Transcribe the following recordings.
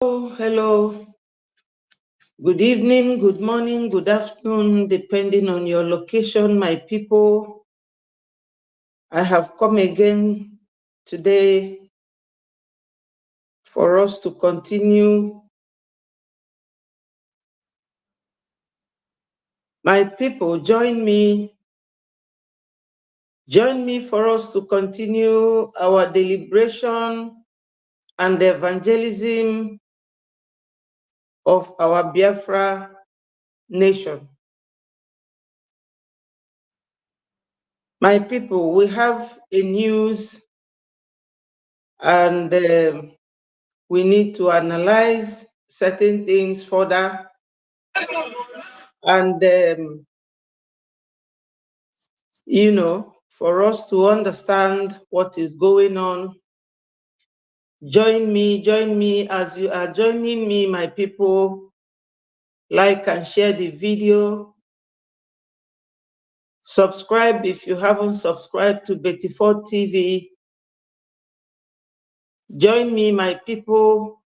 Hello. Good evening, good morning, good afternoon, depending on your location, my people. I have come again today for us to continue. My people, join me. Join me for us to continue our deliberation and evangelism of our Biafra nation. My people, we have a news and we need to analyze certain things further and for us to understand what is going on. Join me as you are joining me, my people. Like and share the video. Subscribe if you haven't subscribed to Betrayal TV. Join me, my people.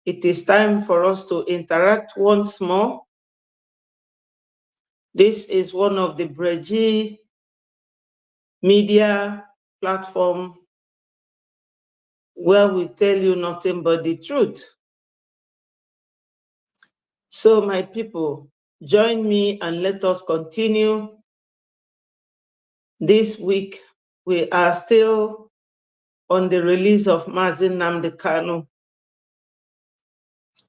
It is time for us to interact once more. This is one of the Breji media platform where we tell you nothing but the truth. So my people, join me and let us continue. This week, we are still on the release of Nnamdi Kanu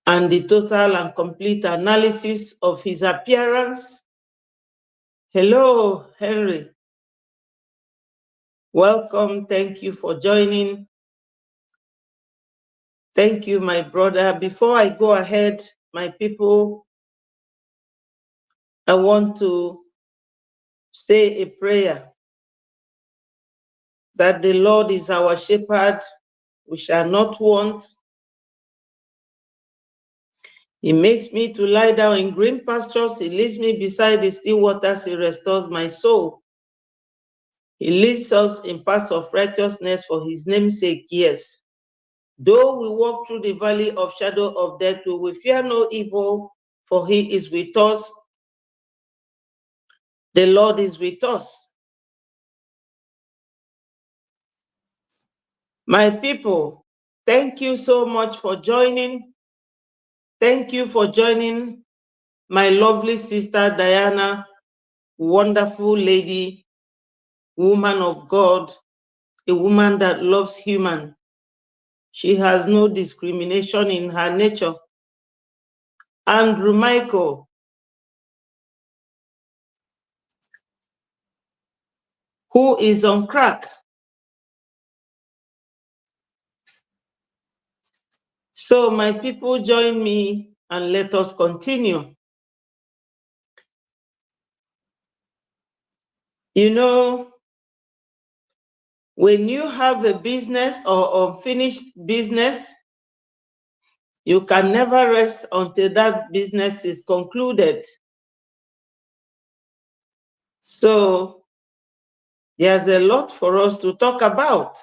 and the total and complete analysis of his appearance. Hello, Henry. Welcome. Thank you for joining. Thank you, my brother. Before I go ahead, my people, I want to say a prayer that the Lord is our shepherd, we shall not want. He makes me to lie down in green pastures. He leads me beside the still waters. He restores my soul. He leads us in paths of righteousness for his name's sake, yes. Though we walk through the valley of shadow of death, we will fear no evil, for he is with us. The Lord is with us. My people, thank you so much for joining. Thank you for joining my lovely sister Diana, wonderful lady, woman of God, a woman that loves human. She has no discrimination in her nature. Andrew Michael, who is on crack. So my people, join me and let us continue. You know, when you have a business or unfinished business, you can never rest until that business is concluded. So there's a lot for us to talk about.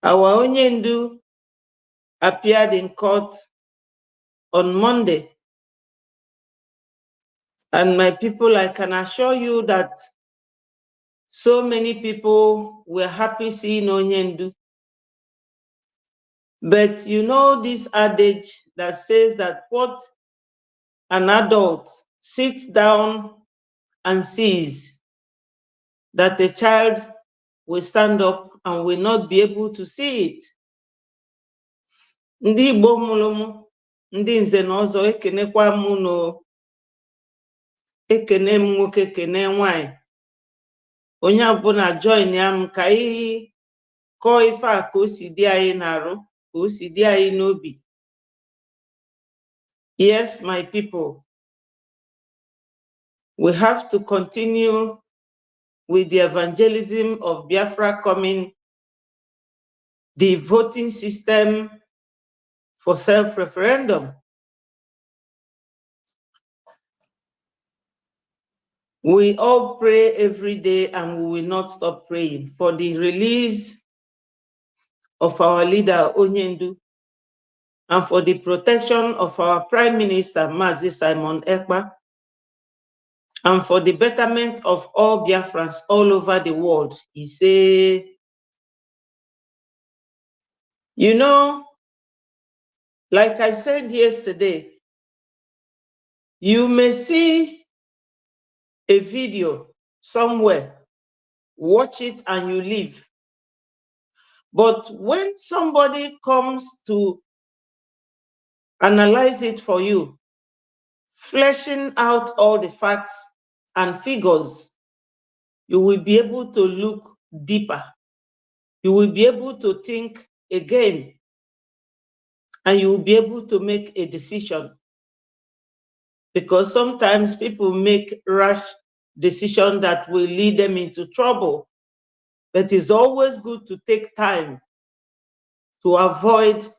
Our Onyendu appeared in court on Monday. And my people, I can assure you that so many people were happy seeing Onyendu. But you know this adage that says that what an adult sits down and sees, that a child will stand up and will not be able to see it. Ndị Igbo mụrụ m, ndị nze na ọzọ, ekenekwa m no, ekene m nwoke, ekene nwanyị. Onye ọbụla join ya m ka anyị kọọ ife a ka o si dị anyị n'arụ, ka o si dị anyị n'obi. Yes, my people, we have to continue with the evangelism of Biafra coming, the voting system for self-referendum. We all pray every day and we will not stop praying for the release of our leader, Onyendu, and for the protection of our Prime Minister, Mazi Simon Ekpa, and for the betterment of all Biafrans all over the world. He said, you know, like I said yesterday, you may see a video somewhere, watch it and you leave. But when somebody comes to analyze it for you, fleshing out all the facts and figures, you will be able to look deeper. You will be able to think again, and you will be able to make a decision. Because sometimes people make rash decisions that will lead them into trouble. But it's always good to take time to avoid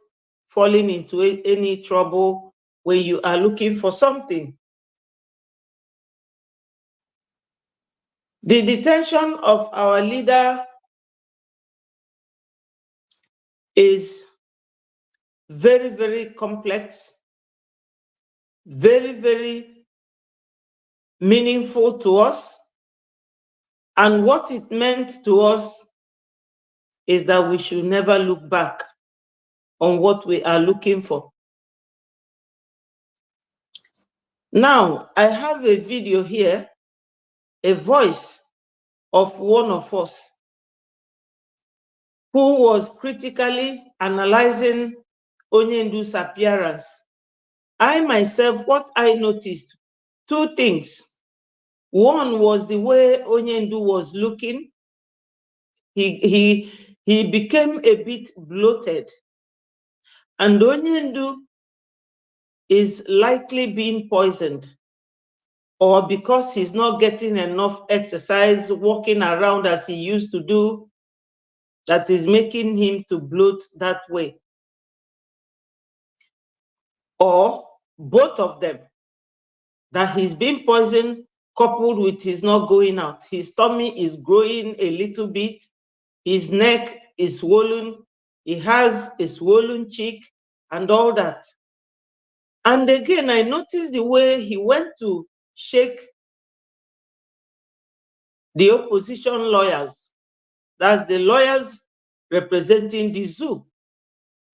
falling into any trouble when you are looking for something. The detention of our leader is very, very complex, very, very meaningful to us. And what it meant to us is that we should never look back on what we are looking for. Now, I have a video here, a voice of one of us who was critically analyzing Onyendu's appearance. I myself, what I noticed, two things. One was the way Onyendu was looking. He became a bit bloated. And Onyendu is likely being poisoned, or because he's not getting enough exercise, walking around as he used to do, that is making him to bloat that way. Or both of them, that he's been poisoned coupled with his not going out. His tummy is growing a little bit, his neck is swollen, he has a swollen cheek and all that. And again, I noticed the way he went to shake the opposition lawyers. That's the lawyers representing the zoo.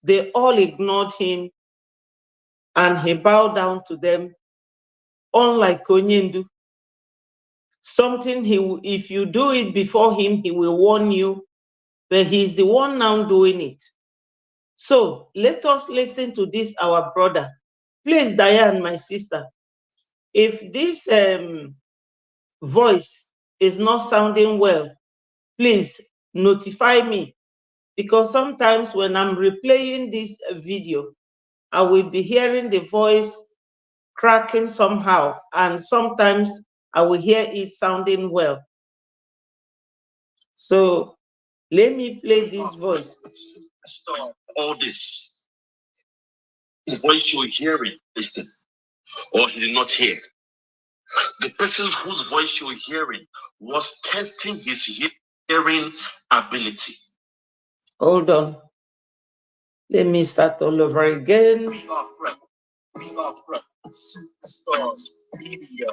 They all ignored him and he bowed down to them, unlike Onyendu. Something if you do it before him, he will warn you, but he's the one now doing it. So let us listen to this, our brother. Please, Diane, my sister, if this voice is not sounding well, please notify me, because sometimes when I'm replaying this video, I will be hearing the voice cracking somehow, and sometimes I will hear it sounding well. So let me play this voice. All this, the voice you're hearing, listen, or he did not hear. The person whose voice you're hearing was testing his hearing ability. Hold on. Let me start all over again. Stars, media.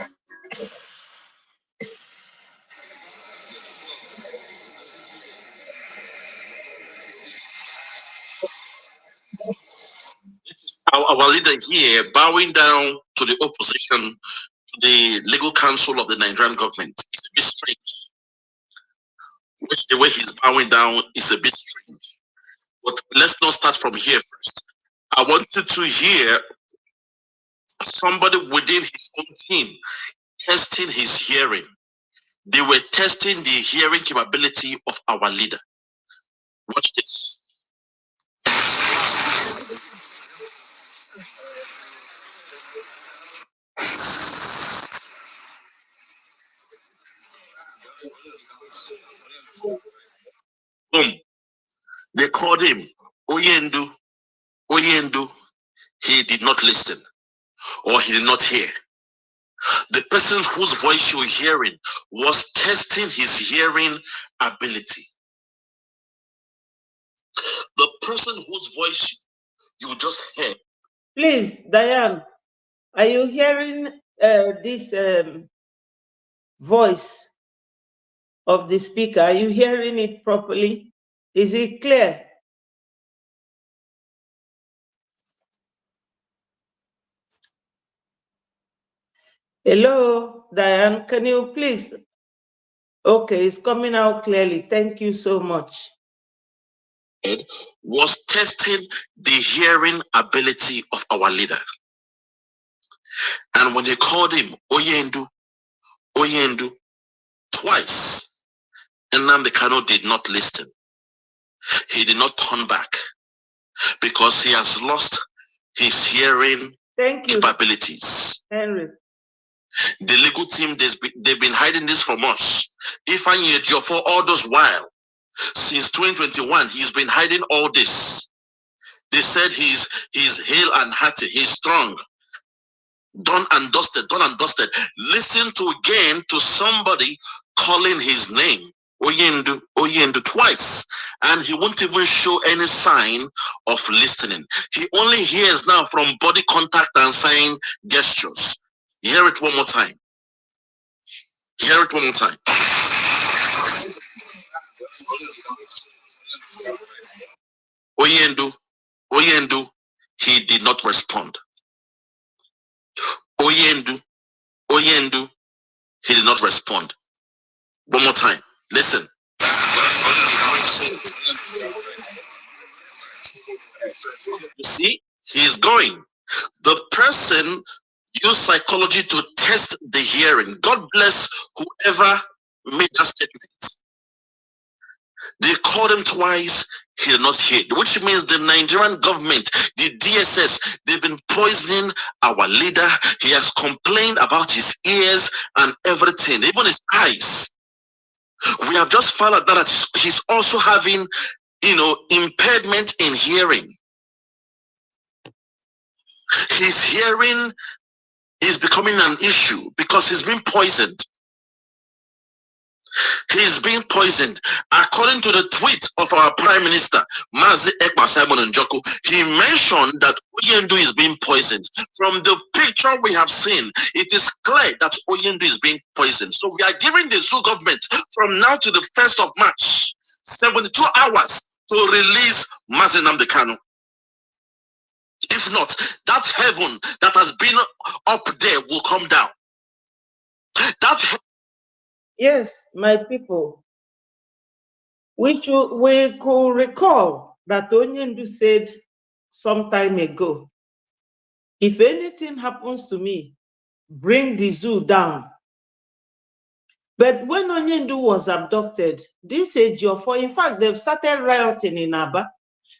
This is our leader here bowing down to the opposition, to the legal counsel of the Nigerian government. It's a bit strange. Which the way he's bowing down is a bit strange. But let's not start from here first. I wanted to hear somebody within his own team testing his hearing. They were testing the hearing capability of our leader. Watch this. Boom. They called him Onyendu. Onyendu. He did not listen, or he did not hear. The person whose voice you're hearing was testing his hearing ability. The person whose voice you just heard. Please, Diane, are you hearing this voice of the speaker? Are you hearing it properly? Is it clear? Hello, Diane, can you please? Okay, it's coming out clearly. Thank you so much. Was testing the hearing ability of our leader. And when they called him Oyendu, Oyendu, twice, Nnamdi Kanu did not listen. He did not turn back because he has lost his hearing capabilities. Henry. The legal team, they've been hiding this from us. If I hear you for all those while, since 2021, he's been hiding all this. They said he's hale and hearty, he's strong, done and dusted, done and dusted. Listen to again to somebody calling his name, Oyendu, Oyendu, twice, and he won't even show any sign of listening. He only hears now from body contact and sign gestures. Hear it one more time. Hear it one more time. Oyendu, Oyendu, he did not respond. Oyendu, Oyendu, he did not respond. One more time. Listen. You see, he is going. The person used psychology to test the hearing. God bless whoever made that statement. They called him twice, he did not hear, which means the Nigerian government, the DSS, they've been poisoning our leader. He has complained about his ears and everything, even his eyes. We have just found out that he's also having, impairment in hearing. His hearing is becoming an issue because he's been poisoned. He's being poisoned. According to the tweet of our Prime Minister, Mazi Ekpa Simon Njoku, he mentioned that Oyendu is being poisoned. From the picture we have seen, it is clear that Oyendu is being poisoned. So we are giving the Zoo government from now to the 1st of March, 72 hours to release Mazi Nnamdi Kanu. If not, that heaven that has been up there will come down. Yes, my people. We could recall that Onyendu said some time ago, if anything happens to me, bring the zoo down. But when Onyendu was abducted, this Ejiofor, in fact, they've started rioting in Aba.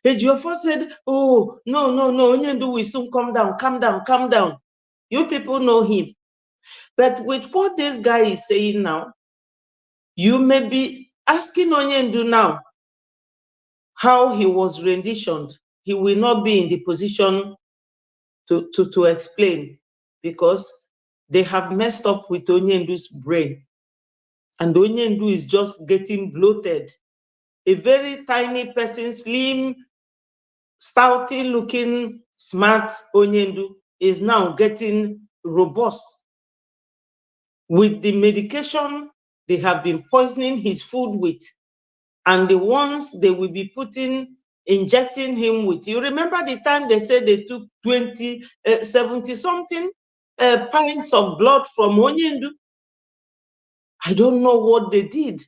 Ejiofor said, oh, no, Onyendu will soon come down, calm down. You people know him. But with what this guy is saying now, you may be asking Onyendu now how he was renditioned. He will not be in the position to explain because they have messed up with Onyendu's brain. And Onyendu is just getting bloated. A very tiny person, slim, stouty looking, smart Onyendu is now getting robust. With the medication they have been poisoning his food with, and the ones they will be injecting him with. You remember the time they said they took 70-something pints of blood from Onyendu? I don't know what they did.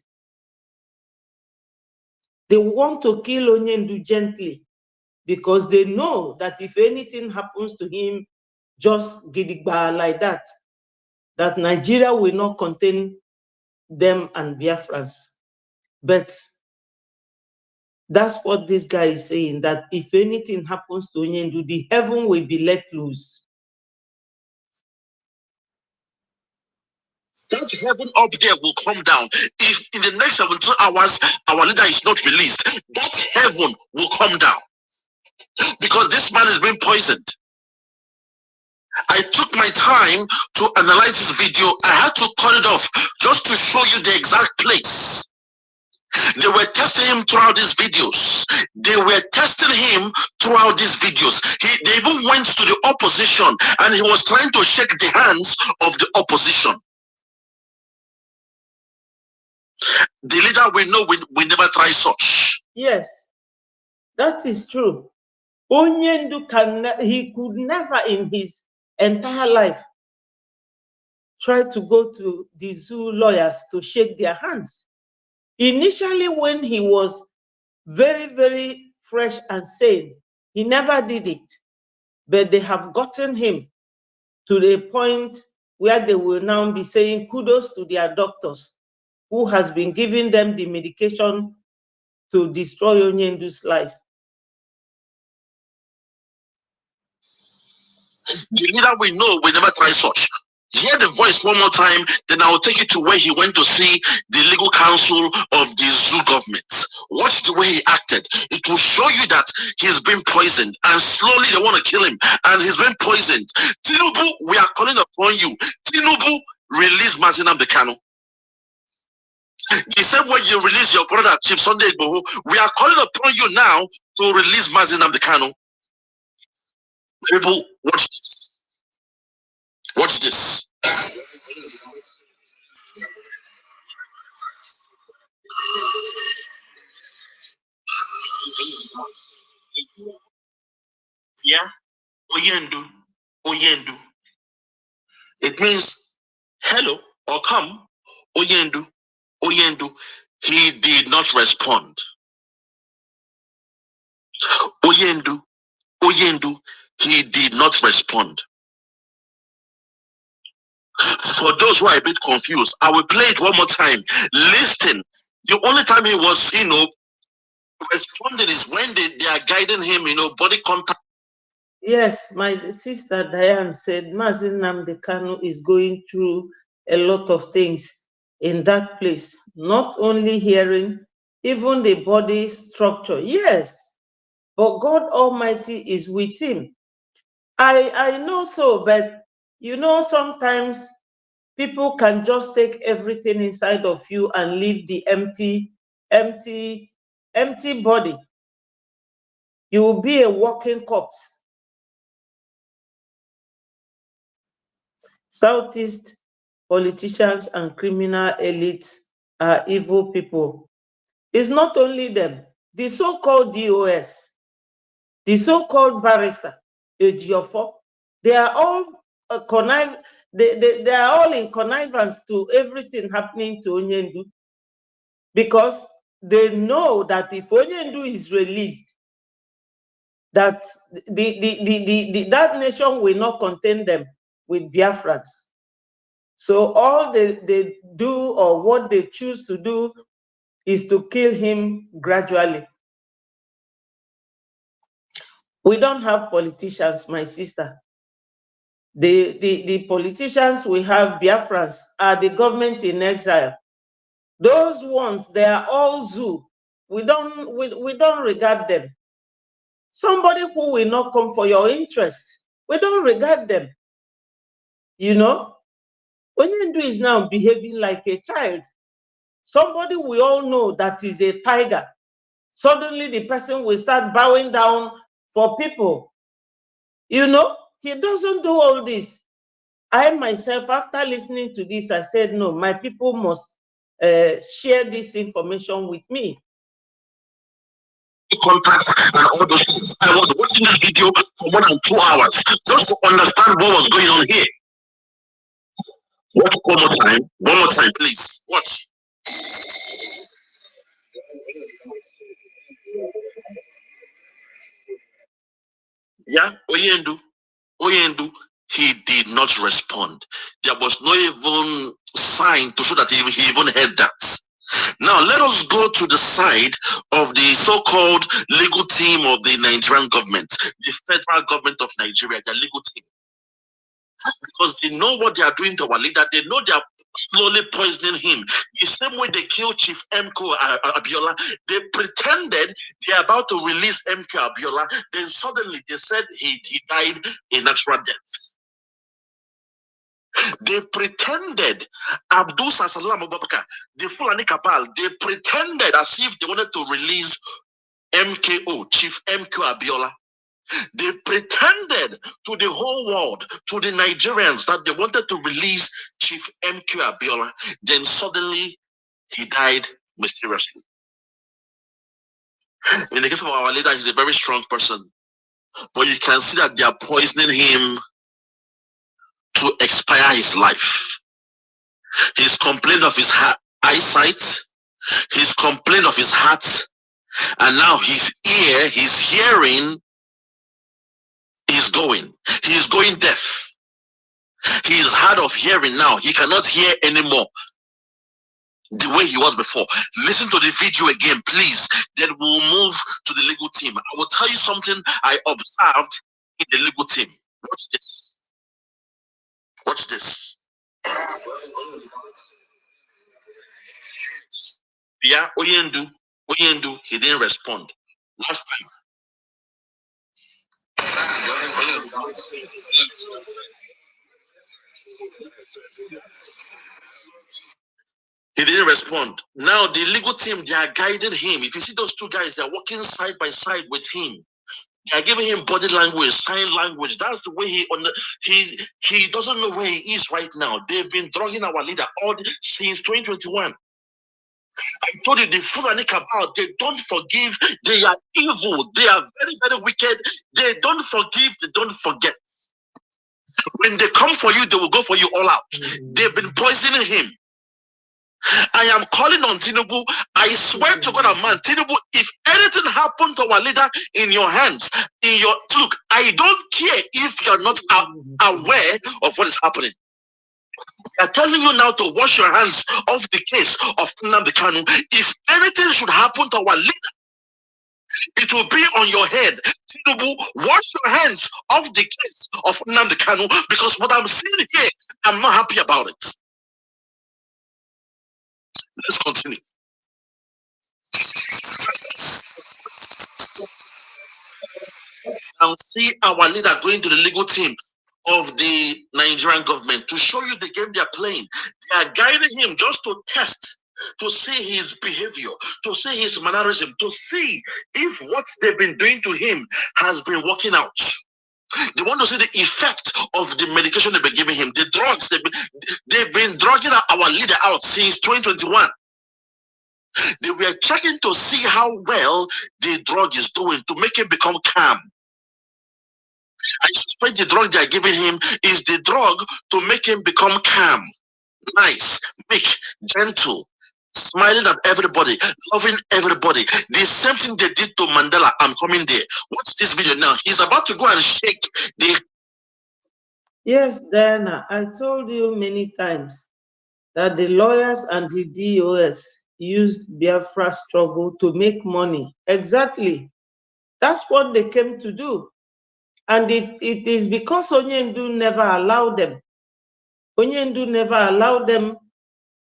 They want to kill Onyendu gently because they know that if anything happens to him, just gidigba like that Nigeria will not contain them and Biafrans. But that's what this guy is saying, that if anything happens to Onyendu, the heaven will be let loose. That heaven up there will come down. If in the next 72 hours our leader is not released, that heaven will come down. Because this man is being poisoned. I took my time to analyze this video. I had to cut it off just to show you the exact place. They were testing him throughout these videos. They were testing him throughout these videos. They even went to the opposition and he was trying to shake the hands of the opposition. The leader we know we never try such. Yes, that is true. Onyendu he could never in his entire life try to go to the zoo lawyers to shake their hands. Initially, when he was very, very fresh and sane, he never did it. But they have gotten him to the point where they will now be saying kudos to their doctors who has been giving them the medication to destroy Onyendu's life. The leader we know we never try such. Hear the voice one more time, then I will take you to where he went to see the legal counsel of the zoo government. Watch the way he acted. It will show you that he's been poisoned, and slowly they want to kill him, and he's been poisoned. Tinubu, we are calling upon you. Tinubu, release Mazinam Kanu. The same way you release your brother Chief Sunday Igboho, we are calling upon you now to release Mazinam Kanu. People, watch this. Watch this. Yeah, Oyendu, Oyendu. It means hello or come, Oyendu, Oyendu. He did not respond. Oyendu, Oyendu. He did not respond. For those who are a bit confused, I will play it one more time. Listen. The only time he was, responding is when they are guiding him, body contact. Yes, my sister Diane said Mazinam Kanu is going through a lot of things in that place. Not only hearing, even the body structure. Yes, but God Almighty is with him. I know so, but sometimes people can just take everything inside of you and leave the empty body. You will be a walking corpse. Southeast politicians and criminal elites are evil people. It's not only them. The so-called DOS, the so-called barrister, Ejiofor, they are all they are all in connivance to everything happening to Onyendu, because they know that if Onyendu is released, that that nation will not contain them with Biafrans. So all they do, or what they choose to do, is to kill him gradually. We don't have politicians, my sister. The politicians we have, Biafrans, are the government in exile. Those ones, they are all zoo. We don't regard them. Somebody who will not come for your interest, we don't regard them. Onyendu is now behaving like a child. Somebody we all know that is a tiger. Suddenly the person will start bowing down for people. He doesn't do all this. I myself, after listening to this, I said, no, my people must share this information with me. Contact and all those things. I was watching this video for more than 2 hours just to understand what was going on here. Watch one more time, please. Watch. Yeah, Oyendu, he did not respond. There was no even sign to show that he even heard that. Now, let us go to the side of the so-called legal team of the Nigerian government, the federal government of Nigeria, the legal team. Because they know what they are doing to our leader. They know they are slowly poisoning him. The same way they killed Chief MK Abiola, they pretended they are about to release MK Abiola. Then suddenly they said he died a natural death. They pretended, Abdul Salam Abubakar, the Fulani Cabal, they pretended as if they wanted to release MKO, Chief MQ Abiola. They pretended to the whole world, to the Nigerians, that they wanted to release Chief MQ Abiola. Then suddenly he died mysteriously. In the case of our leader, he's a very strong person. But you can see that they are poisoning him to expire his life. He's complained of his eyesight. He's complained of his heart. And now his ear, his hearing is going. He's going deaf. He is hard of hearing now. He cannot hear anymore the way he was before. Listen to the video again, please. Then we'll move to the legal team. I will tell you something I observed in the legal team. Watch this. Watch this. Yeah, Oyendu, he didn't respond. Last time. He didn't respond. Now the legal team, they are guiding him. If you see those two guys, they are working side by side with him. They are giving him body language, sign language. That's the way he doesn't know where he is right now. They've been drugging our leader since 2021. I told you the Fulani Cabal, they don't forgive. They are evil. They are very, very wicked. They don't forgive. They don't forget. When they come for you, they will go for you all out. They've been poisoning him. I am calling on Tinubu. I swear to God and man, Tinubu, if anything happened to our leader in your hands, look, I don't care if you're not aware of what is happening. They are telling you now to wash your hands off the case of Nnamdi Kanu. If anything should happen to our leader, it will be on your head. Tinubu, wash your hands off the case of Nnamdi Kanu, because what I'm seeing here, I'm not happy about it. Let's continue. Now see our leader going to the legal team of the Nigerian government to show you the game they are playing. They are guiding him just to test, to see his behavior, to see his mannerism, to see if what they've been doing to him has been working out. They want to see the effect of the medication they've been giving him, the drugs. They've been drugging our leader out since 2021. They were checking to see how well the drug is doing to make him become calm. I suspect the drug they are giving him is the drug to make him become calm, nice, meek, gentle, smiling at everybody, loving everybody. The same thing they did to Mandela. I'm coming there. Watch this video now. He's about to go and shake the... Yes, Diana, I told you many times that the lawyers and the DOS used Biafra struggle to make money. Exactly. That's what they came to do. And it is because Onyendu never allowed them. Onyendu never allowed them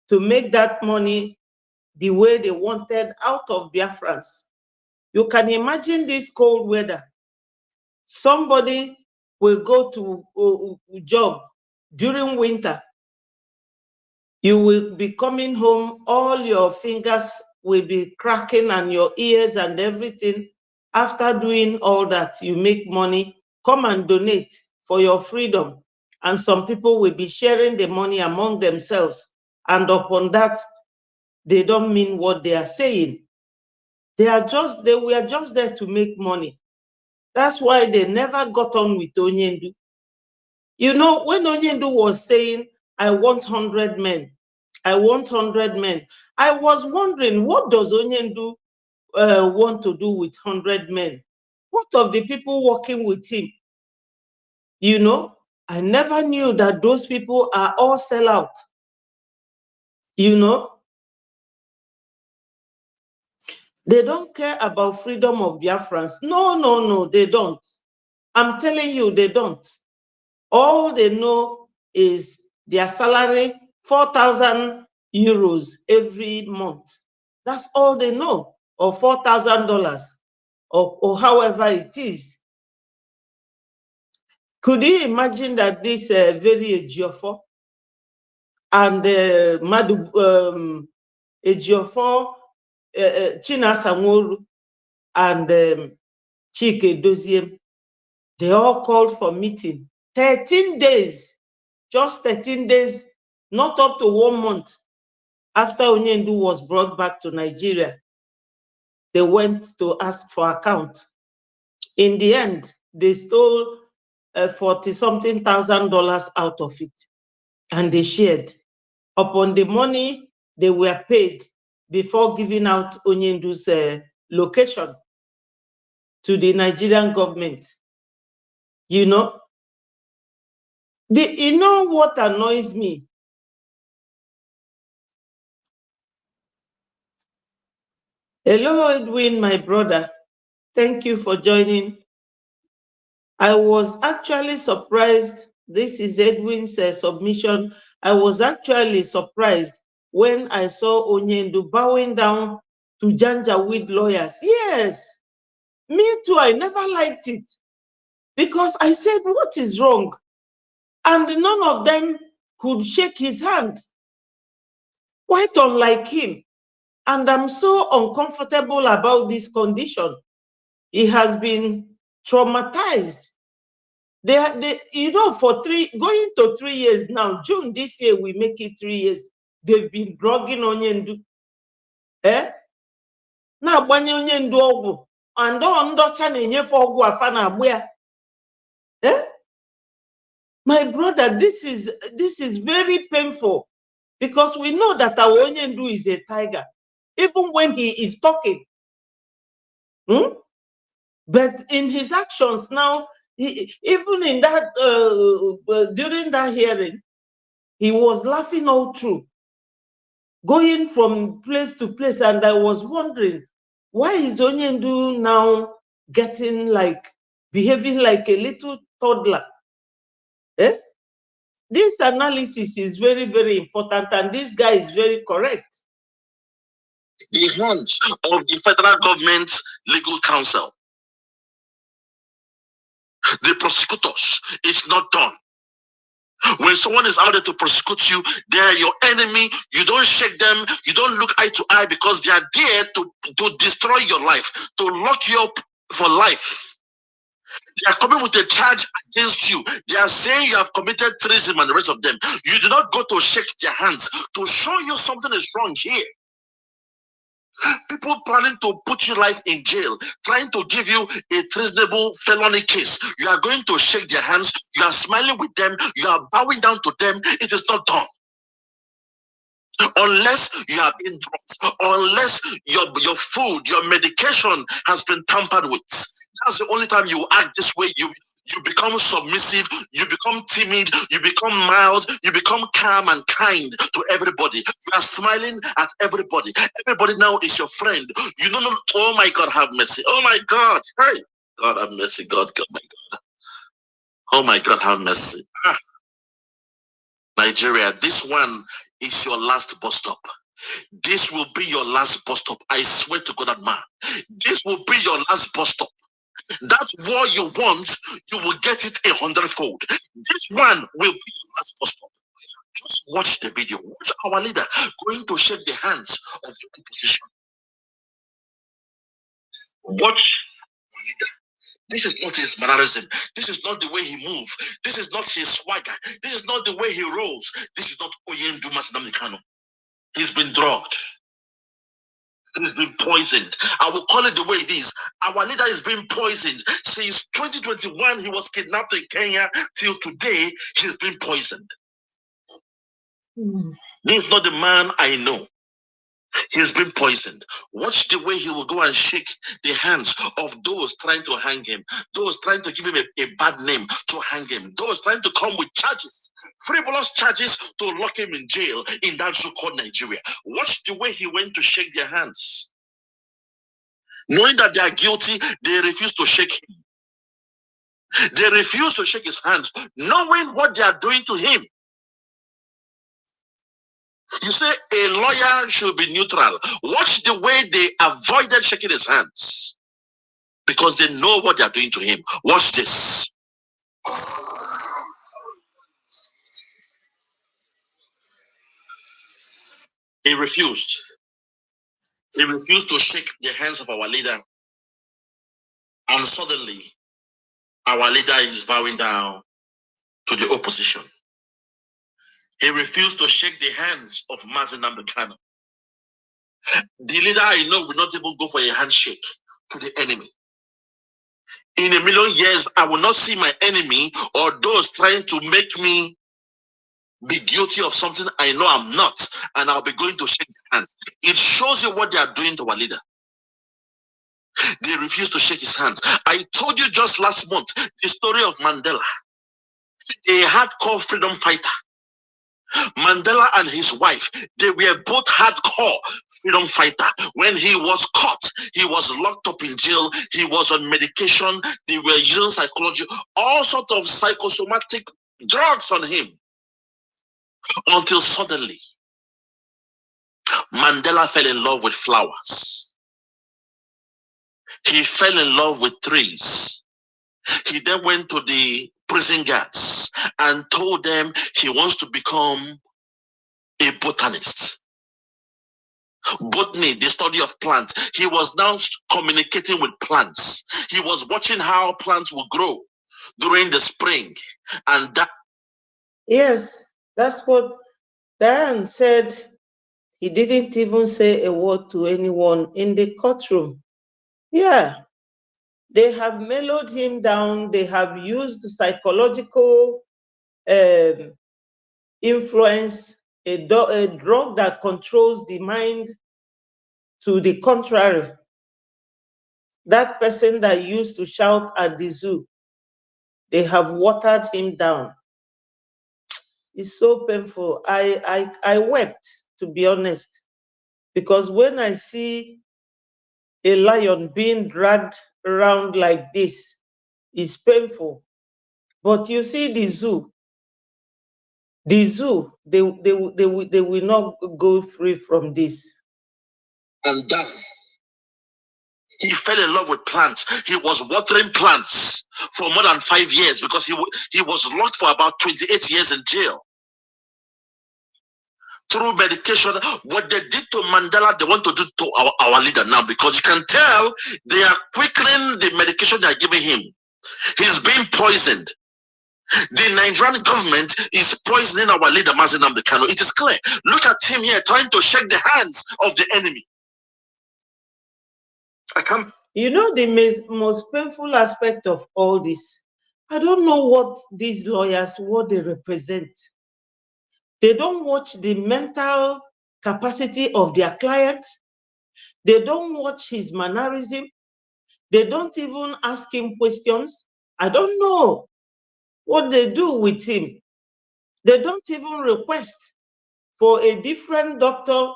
to make that money the way they wanted out of Biafrans. You can imagine this cold weather. Somebody will go to a job during winter. You will be coming home, all your fingers will be cracking and your ears and everything. After doing all that, you make money, come and donate for your freedom. And some people will be sharing the money among themselves. And upon that, they don't mean what they are saying. They were just there to make money. That's why they never got on with Onyendu. You know, when Onyendu was saying, I want 100 men, I want 100 men, I was wondering, what does Onyendu want to do with 100 men? What of the people working with him? You know, I never knew that those people are all sellouts. You know, they don't care about freedom of Biafrans. No, they don't. I'm telling you, they don't. All they know is their salary, 4,000 euros every month. That's all they know, or $4,000, or however it is. Could you imagine that this very Ejiofor and Madu Ejiofor, Chinasa Nworu, and Chike Doziem, they all called for meeting. 13 days, just 13 days, not up to 1 month after Onyendu was brought back to Nigeria, they went to ask for account. In the end, they stole $40-something thousand out of it, and they shared. Upon the money, they were paid before giving out Onyendu's location to the Nigerian government. You know, you know what annoys me? Hello, Edwin, my brother. Thank you for joining. I was actually surprised. This is Edwin's submission. I was actually surprised when I saw Onyendu bowing down to Janjaweed lawyers. Yes, me too. I never liked it because I said, what is wrong? And none of them could shake his hand, quite unlike him. And I'm so uncomfortable about this condition. He has been traumatized. They, you know, for going to 3 years now, June this year, we make it 3 years. They've been drugging Onyendu. Na-agbanye Onyendu ọgwụ, and ndọcha na-enyefe ọgwụ afa na-agba ya. My brother, this is very painful, because we know that our Onyendu is a tiger, even when he is talking. But in his actions now, even in that during that hearing, he was laughing all through, going from place to place, and I was wondering, why is Onyendu now behaving like a little toddler? This analysis is very, very important, and this guy is very correct. The hands of the federal government legal counsel, the prosecutors, it's not done. When someone is out there to prosecute you, they're your enemy. You don't shake them. You don't look eye to eye, because they are there to destroy your life, to lock you up for life. They are coming with a charge against you. They are saying you have committed treason and the rest of them. You do not go to shake their hands to show you something is wrong here. People planning to put your life in jail, trying to give you a treasonable felony case. You are going to shake their hands. You are smiling with them. You are bowing down to them. It is not done. Unless you have been drugged, unless your food, your medication has been tampered with. That's the only time you act this way. You become submissive, you become timid, you become mild, you become calm and kind to everybody. You are smiling at everybody. Everybody now is your friend. You don't know, oh my God, have mercy. Oh my God. Hey, God have mercy. God, my God. Oh my God, have mercy. Nigeria, this one is your last bus stop. This will be your last bus stop. I swear to God, man. This will be your last bus stop. That war you want, you will get it 100-fold. This one will be your last bus stop. Just watch the video. Watch our leader going to shake the hands of the opposition. Watch our leader. This is not his mannerism. This is not the way he moves. This is not his swagger. This is not the way he rolls. This is not Onyendu Nnamdi Kanu. He's been drugged. He's been poisoned. I will call it the way it is. Our leader is being poisoned. Since 2021, he was kidnapped in Kenya, till today, he's been poisoned. This is not the man I know. He's been poisoned. Watch the way he will go and shake the hands of those trying to hang him, those trying to give him a bad name to hang him, those trying to come with charges, frivolous charges to lock him in jail in that so-called Nigeria. Watch the way he went to shake their hands. Knowing that they are guilty, they refuse to shake him. They refuse to shake his hands, knowing what they are doing to him. You say a lawyer should be neutral. Watch the way they avoided shaking his hands, because they know what they are doing to him. Watch this. He refused. He refused to shake the hands of our leader. And suddenly, our leader is bowing down to the opposition. He refused to shake the hands of Kanu. The leader I know will not even go for a handshake to the enemy. In a million years, I will not see my enemy or those trying to make me be guilty of something I know I'm not, and I'll be going to shake their hands. It shows you what they are doing to our leader. They refuse to shake his hands. I told you just last month the story of Mandela, a hardcore freedom fighter. Mandela and his wife, they were both hardcore freedom fighter. When he was caught, he was locked up in jail, he was on medication, they were using psychology, all sorts of psychosomatic drugs on him. Until suddenly, Mandela fell in love with flowers. He fell in love with trees. He then went to the prison guards and told them he wants to become a botanist. Botany, the study of plants. He was now communicating with plants. He was watching how plants will grow during the spring. And that. Yes, that's what Diane said. He didn't even say a word to anyone in the courtroom. Yeah, they have mellowed him down. They have used psychological influence, a drug that controls the mind to the contrary. That person that used to shout at the zoo, they have watered him down. It's so painful. I wept, to be honest, because when I see a lion being dragged around like this, it's painful. But you see the zoo, they will not go free from this. And that he fell in love with plants. He was watering plants for more than 5 years because he was locked for about 28 years in jail. Through medication, what they did to Mandela, they want to do to our leader now, because you can tell they are quickening the medication they are giving him. He's being poisoned. The Nigerian government is poisoning our leader, Kanu. It is clear. Look at him here trying to shake the hands of the enemy. You know, the most painful aspect of all this, I don't know what these lawyers, what they represent. They don't watch the mental capacity of their clients. They don't watch his mannerism. They don't even ask him questions. I don't know what they do with him. They don't even request for a different doctor,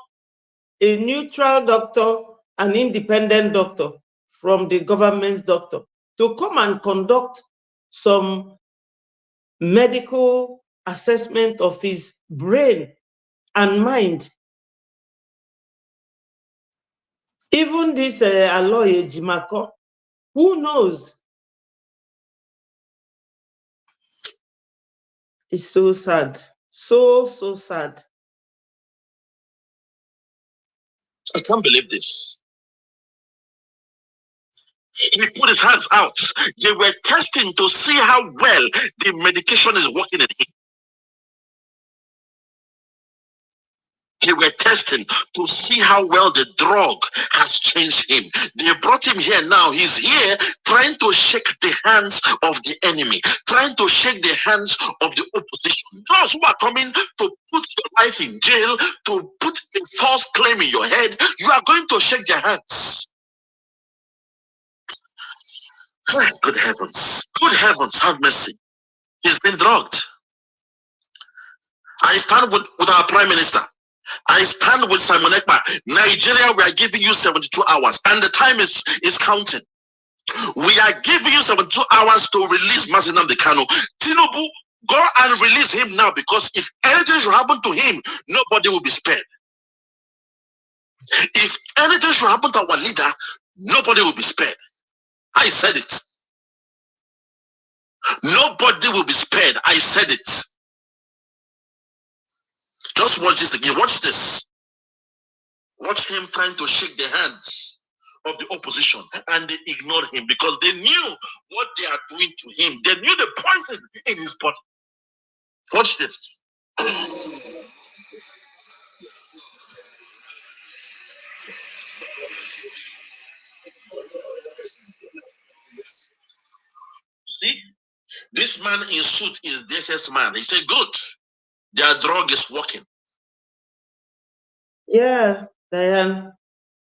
a neutral doctor, an independent doctor from the government's doctor to come and conduct some medical assessment of his brain and mind. Even this Aloy Ejimako, who knows? It's so sad. So sad. I can't believe this. He put his hands out. They were testing to see how well the medication is working in him. They were testing to see how well the drug has changed him. They brought him here now. He's here trying to shake the hands of the enemy, trying to shake the hands of the opposition. Those who are coming to put your life in jail, to put a false claim in your head, you are going to shake their hands. Good heavens. Good heavens, have mercy. He's been drugged. I stand with our Prime Minister. I stand with Simon Ekpa. Nigeria, we are giving you 72 hours, and the time is counting. We are giving you 72 hours to release Nnamdi Kanu. Tinubu, go and release him now, because if anything should happen to him, nobody will be spared. If anything should happen to our leader, nobody will be spared. I said it. Nobody will be spared. I said it. Just watch this again. Watch this. Watch him trying to shake the hands of the opposition, and they ignored him because they knew what they are doing to him. They knew the poison in his body. Watch this. See, this man in suit is DSS man. He said, good, their drug is working. Yeah, Diane,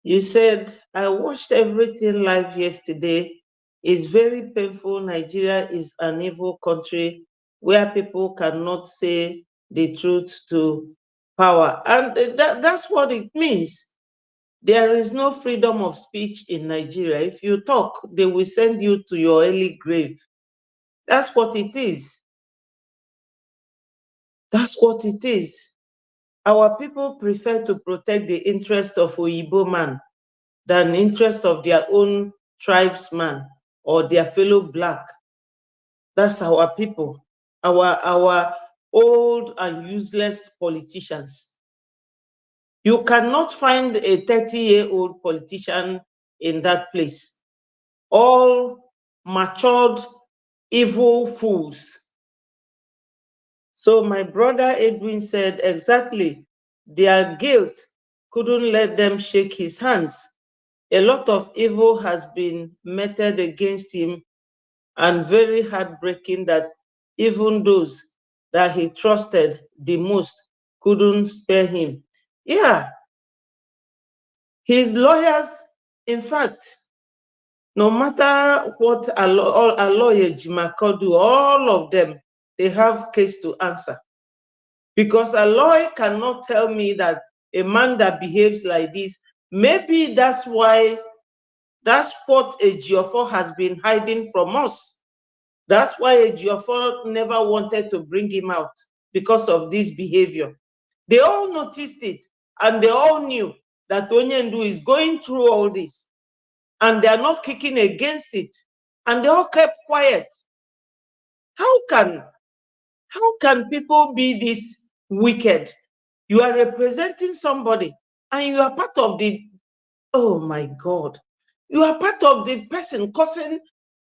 you said, I watched everything live yesterday. It's very painful. Nigeria is an evil country where people cannot say the truth to power. And that's what it means. There is no freedom of speech in Nigeria. If you talk, they will send you to your early grave. That's what it is. That's what it is. Our people prefer to protect the interest of Oyibo man than the interest of their own tribesman or their fellow black. That's our people, our old and useless politicians. You cannot find a 30-year-old politician in that place. All matured, evil fools. So my brother Edwin said exactly, their guilt couldn't let them shake his hands. A lot of evil has been meted against him, and very heartbreaking that even those that he trusted the most couldn't spare him. Yeah, his lawyers, in fact, no matter what a lawyer Jimako do, all of them, they have case to answer. Because a lawyer cannot tell me that a man that behaves like this, maybe that's why, that's what Ejiofor has been hiding from us. That's why Ejiofor never wanted to bring him out, because of this behavior. They all noticed it, and they all knew that Onyendu is going through all this, and they are not kicking against it, and they all kept quiet. How can people be this wicked? You are representing somebody, and you are part of the, oh my God, you are part of the person causing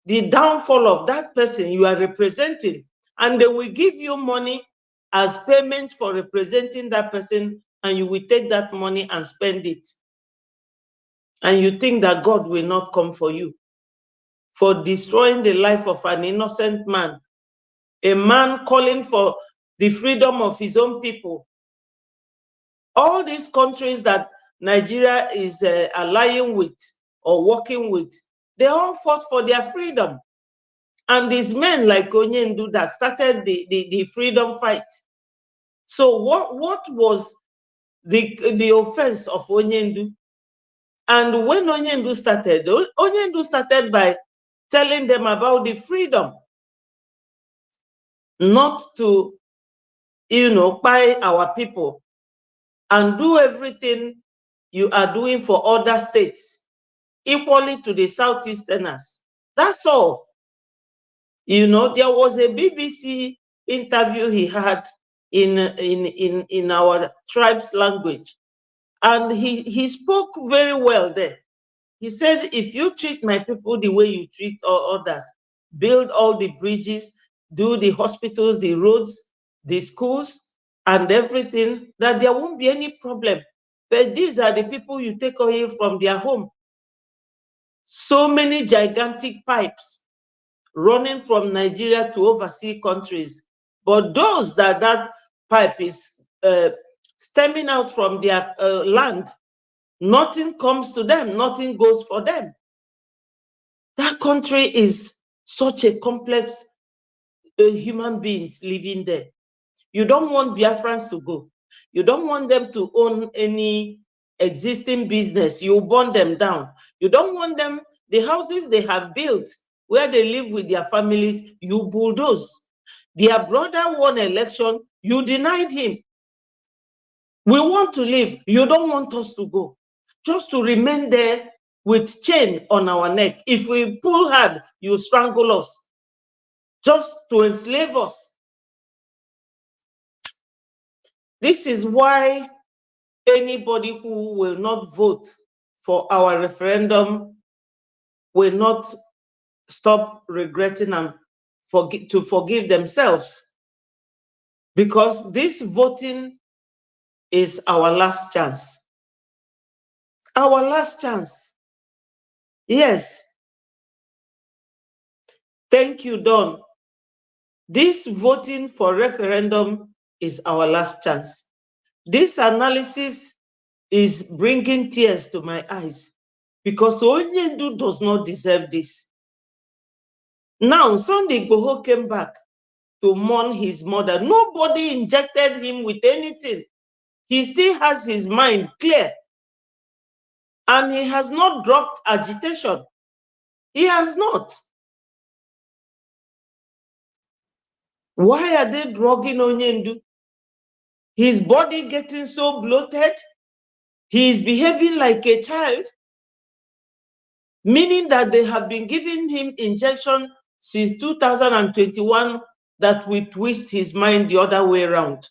the downfall of that person you are representing, and they will give you money as payment for representing that person, and you will take that money and spend it. And you think that God will not come for you for destroying the life of an innocent man, a man calling for the freedom of his own people. All these countries that Nigeria is allying with or working with, they all fought for their freedom. And these men like Onyendu that started the freedom fight. So what was the offense of Onyendu? And when Onyendu started by telling them about the freedom, not to, buy our people and do everything you are doing for other states equally to the Southeasterners. That's all. There was a BBC interview he had in our tribe's language, and he spoke very well there. He said, if you treat my people the way you treat all others, build all the bridges, do the hospitals, the roads, the schools, and everything, that there won't be any problem. But these are the people you take away from their home. So many gigantic pipes running from Nigeria to overseas countries. But those that pipe is stemming out from their land, nothing comes to them, nothing goes for them. That country is such a complex human beings living there. You don't want Biafrans to go. You don't want them to own any existing business. You burn them down. You don't want them, the houses they have built where they live with their families, you bulldoze. Their brother won election, you denied him. We want to live. You don't want us to go. Just to remain there with chain on our neck. If we pull hard, you strangle us. Just to enslave us. This is why anybody who will not vote for our referendum will not stop regretting and forgive themselves, because this voting is our last chance. Our last chance. Yes. Thank you, Don. This voting for referendum is our last chance. This analysis is bringing tears to my eyes, because Onyendu does not deserve this. Now, Sunday Igboho came back to mourn his mother. Nobody injected him with anything. He still has his mind clear. And he has not dropped agitation. He has not. Why are they drugging Onyendu? His body getting so bloated. He is behaving like a child, meaning that they have been giving him injection since 2021 that will twist his mind the other way around.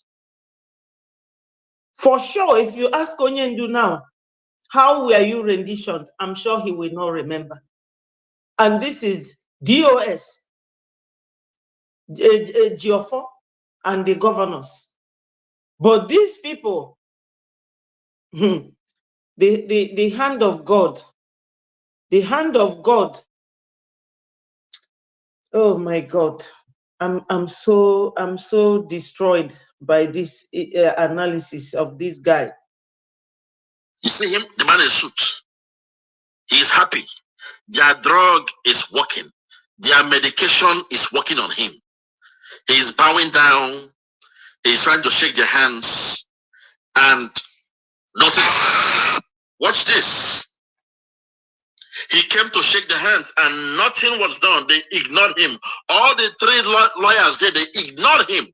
For sure, if you ask Onyendu now, how were you renditioned? I'm sure he will not remember. And this is DOS, Geoffo, and the governors. But these people, the hand of God, the hand of God. Oh my God, I'm so destroyed by this analysis of this guy. You see him, the man in suit. He is happy. Their drug is working. Their medication is working on him. He is bowing down. He is trying to shake their hands, and nothing. Watch this. He came to shake the hands and nothing was done. They ignored him. All the three lawyers there, they ignored him.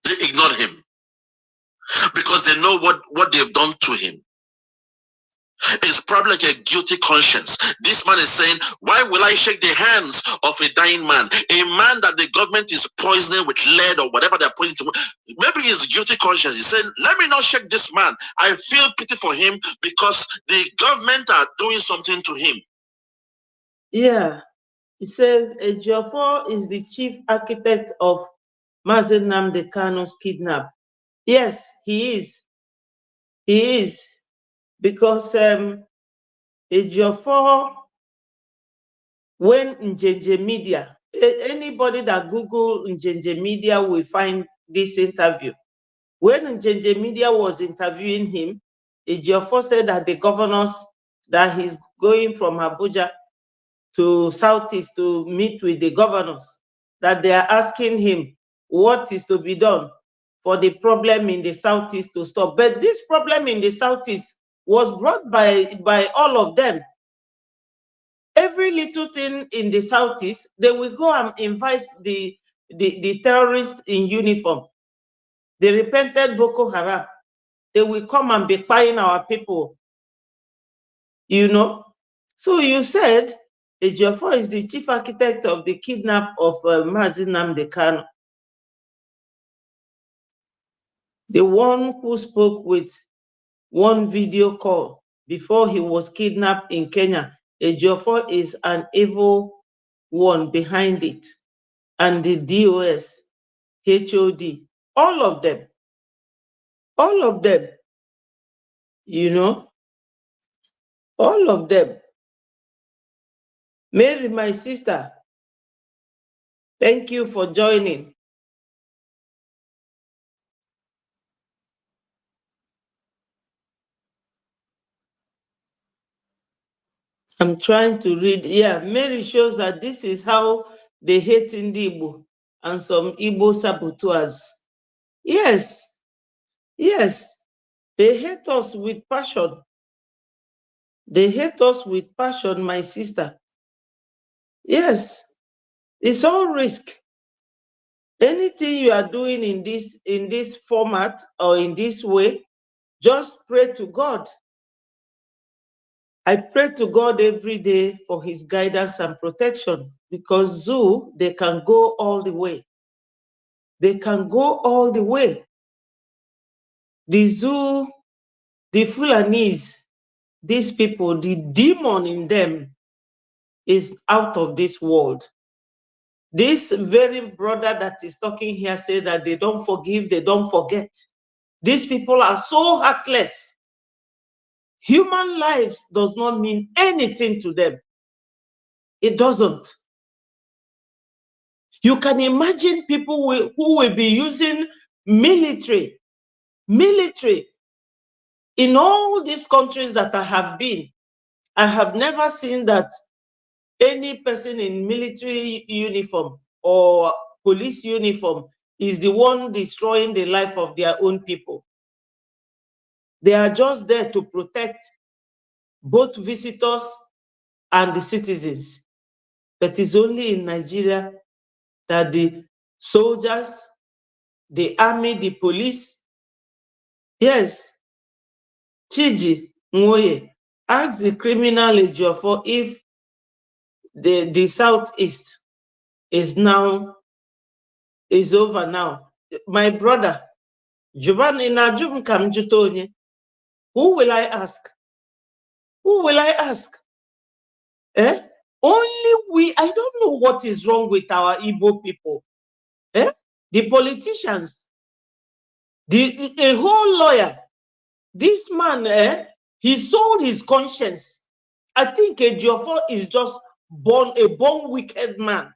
They ignored him because they know what they've done to him. It's probably like a guilty conscience. This man is saying, why will I shake the hands of a dying man? A man that the government is poisoning with lead or whatever they're poisoning to. Maybe his guilty conscience. He said, let me not shake this man. I feel pity for him because the government are doing something to him. Yeah. He says, Ejiofor is the chief architect of Mazen Nnamdi Kanu's kidnap. Yes, he is. He is. Because Ejiofor, when Njenje Media, anybody that Google Njenje Media will find this interview. When Njenje Media was interviewing him, Ejiofor said that the governors, that he's going from Abuja to Southeast to meet with the governors, that they are asking him what is to be done for the problem in the Southeast to stop. But this problem in the Southeast was brought by all of them. Every little thing in the Southeast, they will go and invite the terrorists in uniform, the repented Boko Haram. They will come and be buying our people, you know. So you said Ejiofor is the chief architect of the kidnap of Mazen Nnamdi Kanu, the one who spoke with one video call before he was kidnapped in Kenya. Ejiofor is an evil one behind it, and the DOS, HOD, all of them, you know, all of them. Mary, my sister, thank you for joining. I'm trying to read. Yeah, Mary shows that this is how they hate Igbo and some Igbo saboteurs. Yes, yes, they hate us with passion. They hate us with passion, my sister. Yes, it's all risk. Anything you are doing in this format or in this way, just pray to God. I pray to God every day for his guidance and protection, because Zoo, they can go all the way. They can go all the way. The zoo, the Fulanese, these people, the demon in them is out of this world. This very brother that is talking here said that they don't forgive, they don't forget. These people are so heartless. Human lives does not mean anything to them. It doesn't. You can imagine people who will be using military in all these countries that I have been. I have never seen that any person in military uniform or police uniform is the one destroying the life of their own people. They are just there to protect both visitors and the citizens. But it's only in Nigeria that the soldiers, the army, the police, yes, Chiji Nwoye, ask the criminal Ejiofor if the Southeast is over now. My brother, Giovanni Najum Kamjutonye, who will I ask? Who will I ask? Only we, I don't know what is wrong with our Igbo people. The politicians, a whole lawyer. This man, he sold his conscience. I think Ejiofor is just a born wicked man.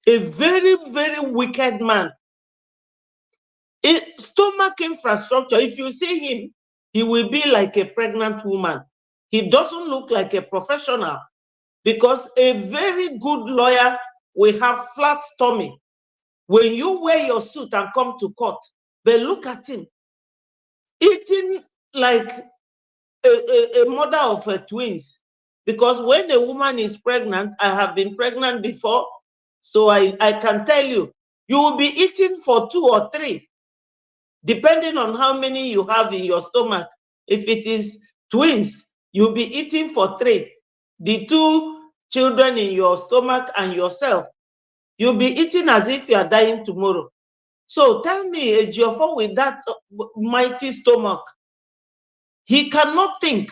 A very, very wicked man. Stomach infrastructure, if you see him, he will be like a pregnant woman. He doesn't look like a professional, because a very good lawyer will have flat tummy when you wear your suit and come to court. But look at him, eating like a mother of twins. Because when a woman is pregnant, I have been pregnant before, so I can tell you, you will be eating for 2 or 3, depending on how many you have in your stomach. If it is twins, you'll be eating for 3. The 2 children in your stomach and yourself, you'll be eating as if you are dying tomorrow. So tell me, Ejiofor with that mighty stomach, he cannot think.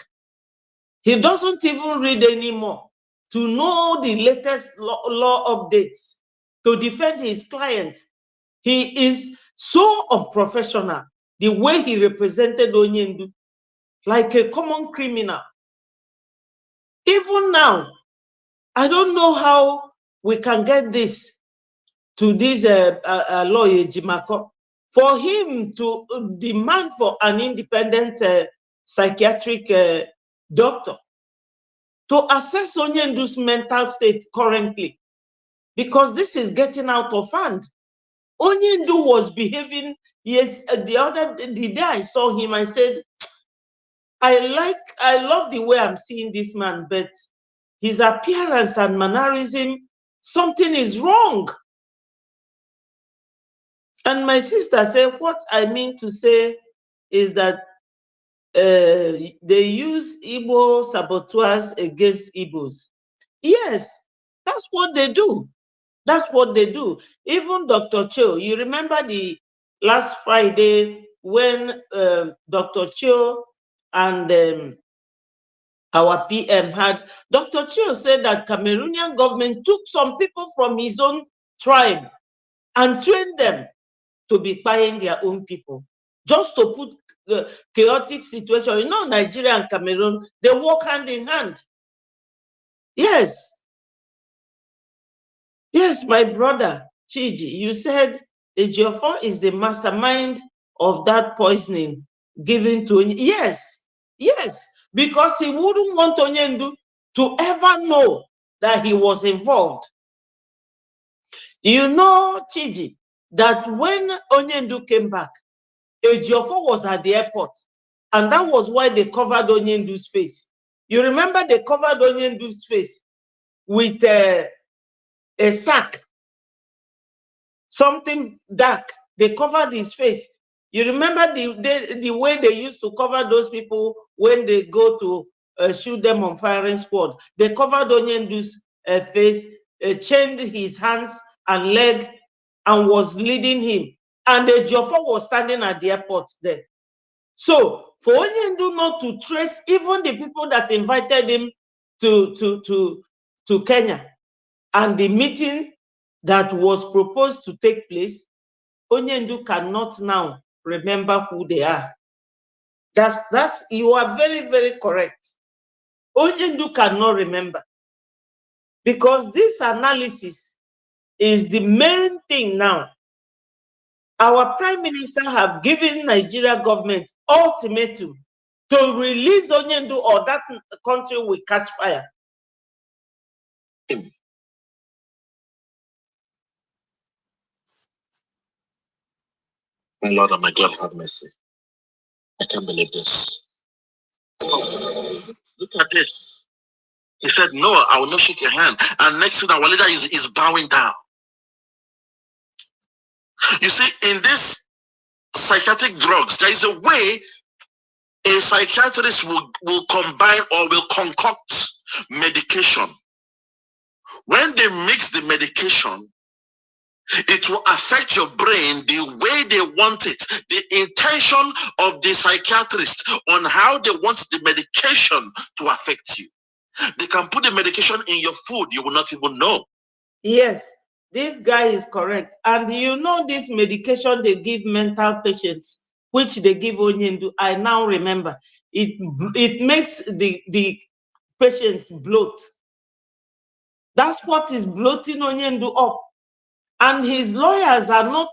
He doesn't even read anymore to know the latest law updates to defend his client. He is so unprofessional, the way he represented Onyendu, like a common criminal. Even now, I don't know how we can get this to this lawyer Jimako, for him to demand for an independent psychiatric doctor to assess Onyendu's mental state currently, because this is getting out of hand. Onyendu was behaving, yes, the day I saw him, I said, I love the way I'm seeing this man, but his appearance and mannerism, something is wrong. And my sister said, what I mean to say is that they use Igbo saboteurs against Igbos. Yes, that's what they do. That's what they do. Even Dr. Cho, you remember the last Friday when Dr. Cho and our PM had, Dr. Cho said that Cameroonian government took some people from his own tribe and trained them to be buying their own people, just to put the chaotic situation. You know, Nigeria and Cameroon, they work hand in hand. Yes. Yes, my brother, Chiji, you said Ejiofor is the mastermind of that poisoning given to Onyendu. Yes, because he wouldn't want Onyendu to ever know that he was involved. You know, Chiji, that when Onyendu came back, Ejiofor was at the airport, and that was why they covered Onyendu's face. You remember they covered Onyendu's face with a sack, something dark. They covered his face. You remember the way they used to cover those people when they go to shoot them on firing squad? They covered Onyendu's face, chained his hands and leg, and was leading him. and the Ejiofor was standing at the airport there. So for Onyendu not to trace even the people that invited him to Kenya and the meeting that was proposed to take place, Onyendu cannot now remember who they are. That's you are very, very correct. Onyendu cannot remember, because this analysis is the main thing now. Our Prime Minister have given Nigeria government ultimatum to release Onyendu, or that country will catch fire. My Lord and my God, have mercy. I can't believe this. Look at this. He said, no, I will not shake your hand. And next thing, our leader is bowing down. You see, in this psychiatric drugs, there is a way a psychiatrist will combine or will concoct medication. When they mix the medication, it will affect your brain the way they want it. The intention of the psychiatrist on how they want the medication to affect you. They can put the medication in your food, you will not even know. Yes, this guy is correct. And you know this medication they give mental patients, which they give Onyendu, I now remember, it makes the patients bloat. That's what is bloating Onyendu up. And his lawyers are not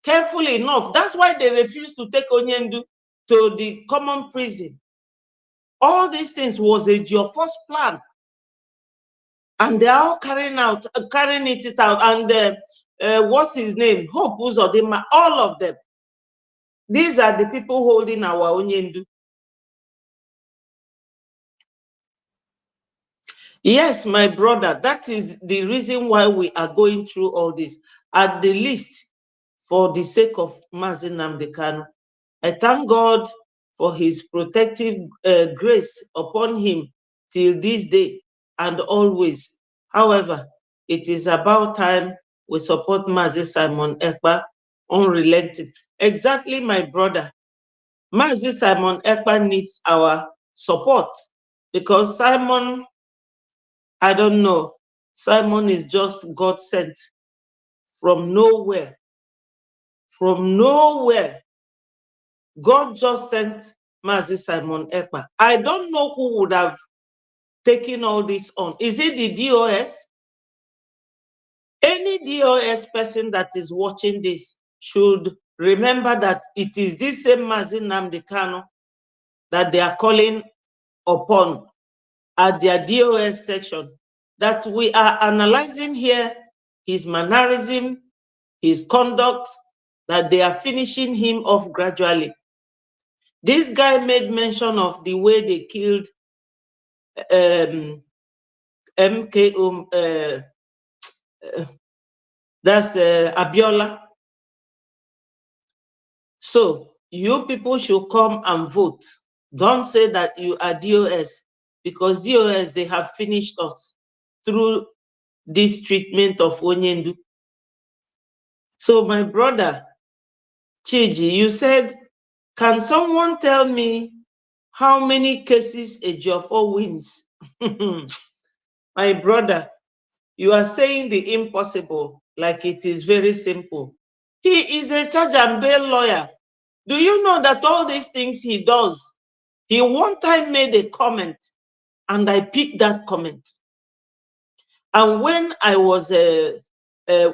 careful enough. That's why they refuse to take Onyendu to the common prison. All these things was a Ejiofor's plan, and they're all carrying it out. And what's his name? Hope Uzodinma, all of them. These are the people holding our Onyendu. Yes, my brother, that is the reason why we are going through all this. At the least, for the sake of Mazi Nnamdi Kanu, I thank God for his protective grace upon him till this day and always. However, it is about time we support Mazi Simon Ekpa unrelenting. Exactly, my brother. Mazi Simon Ekpa needs our support, because Simon, I don't know, Simon is just God sent from nowhere. From nowhere. God just sent Mazi Simon Ekpa. I don't know who would have taken all this on. Is it the DOS? Any DOS person that is watching this should remember that it is this same Mazi Nnamdi Kanu that they are calling upon at their DOS section, that we are analyzing here his mannerism, his conduct, that they are finishing him off gradually. This guy made mention of the way they killed MKO, that's Abiola. So you people should come and vote. Don't say that you are DOS, because DOS, they have finished us through this treatment of Onyendu. So my brother, Chiji, you said, can someone tell me how many cases Ejiofor wins? My brother, you are saying the impossible like it is very simple. He is a charge and bail lawyer. Do you know that all these things he does? He one time made a comment, and I picked that comment. And when I was,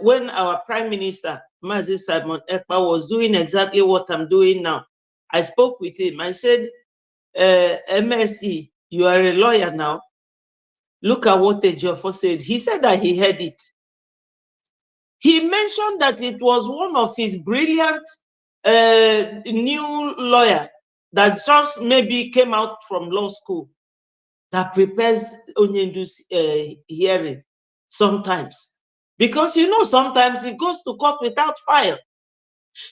when our Prime Minister, Mazi Simon Ekpa, was doing exactly what I'm doing now, I spoke with him. I said, MSE, you are a lawyer now. Look at what Ejiofor said. He said that he heard it. He mentioned that it was one of his brilliant new lawyer that just maybe came out from law school that prepares Onyendu's hearing sometimes. Because you know, sometimes he goes to court without file.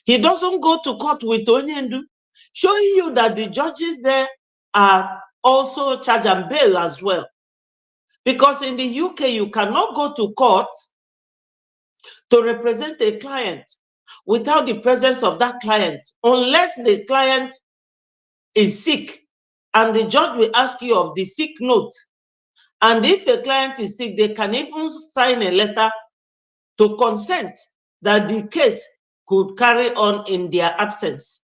He doesn't go to court with Onyendu, showing you that the judges there are also charge and bail as well. Because in the UK, you cannot go to court to represent a client without the presence of that client, unless the client is sick, and the judge will ask you of the sick note. And if the client is sick, they can even sign a letter to consent that the case could carry on in their absence,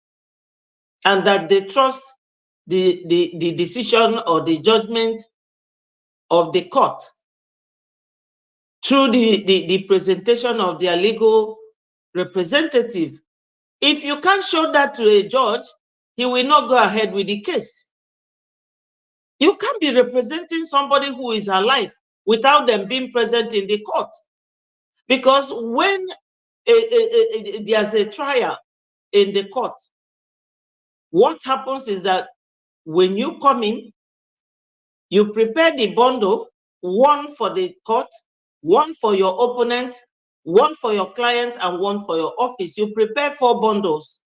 and that they trust the decision or the judgment of the court through the presentation of their legal representative. If you can't show that to a judge, he will not go ahead with the case. You can't be representing somebody who is alive without them being present in the court. Because when there's a trial in the court, what happens is that when you come in, you prepare the bundle, one for the court, one for your opponent, one for your client, and one for your office. You prepare 4 bundles.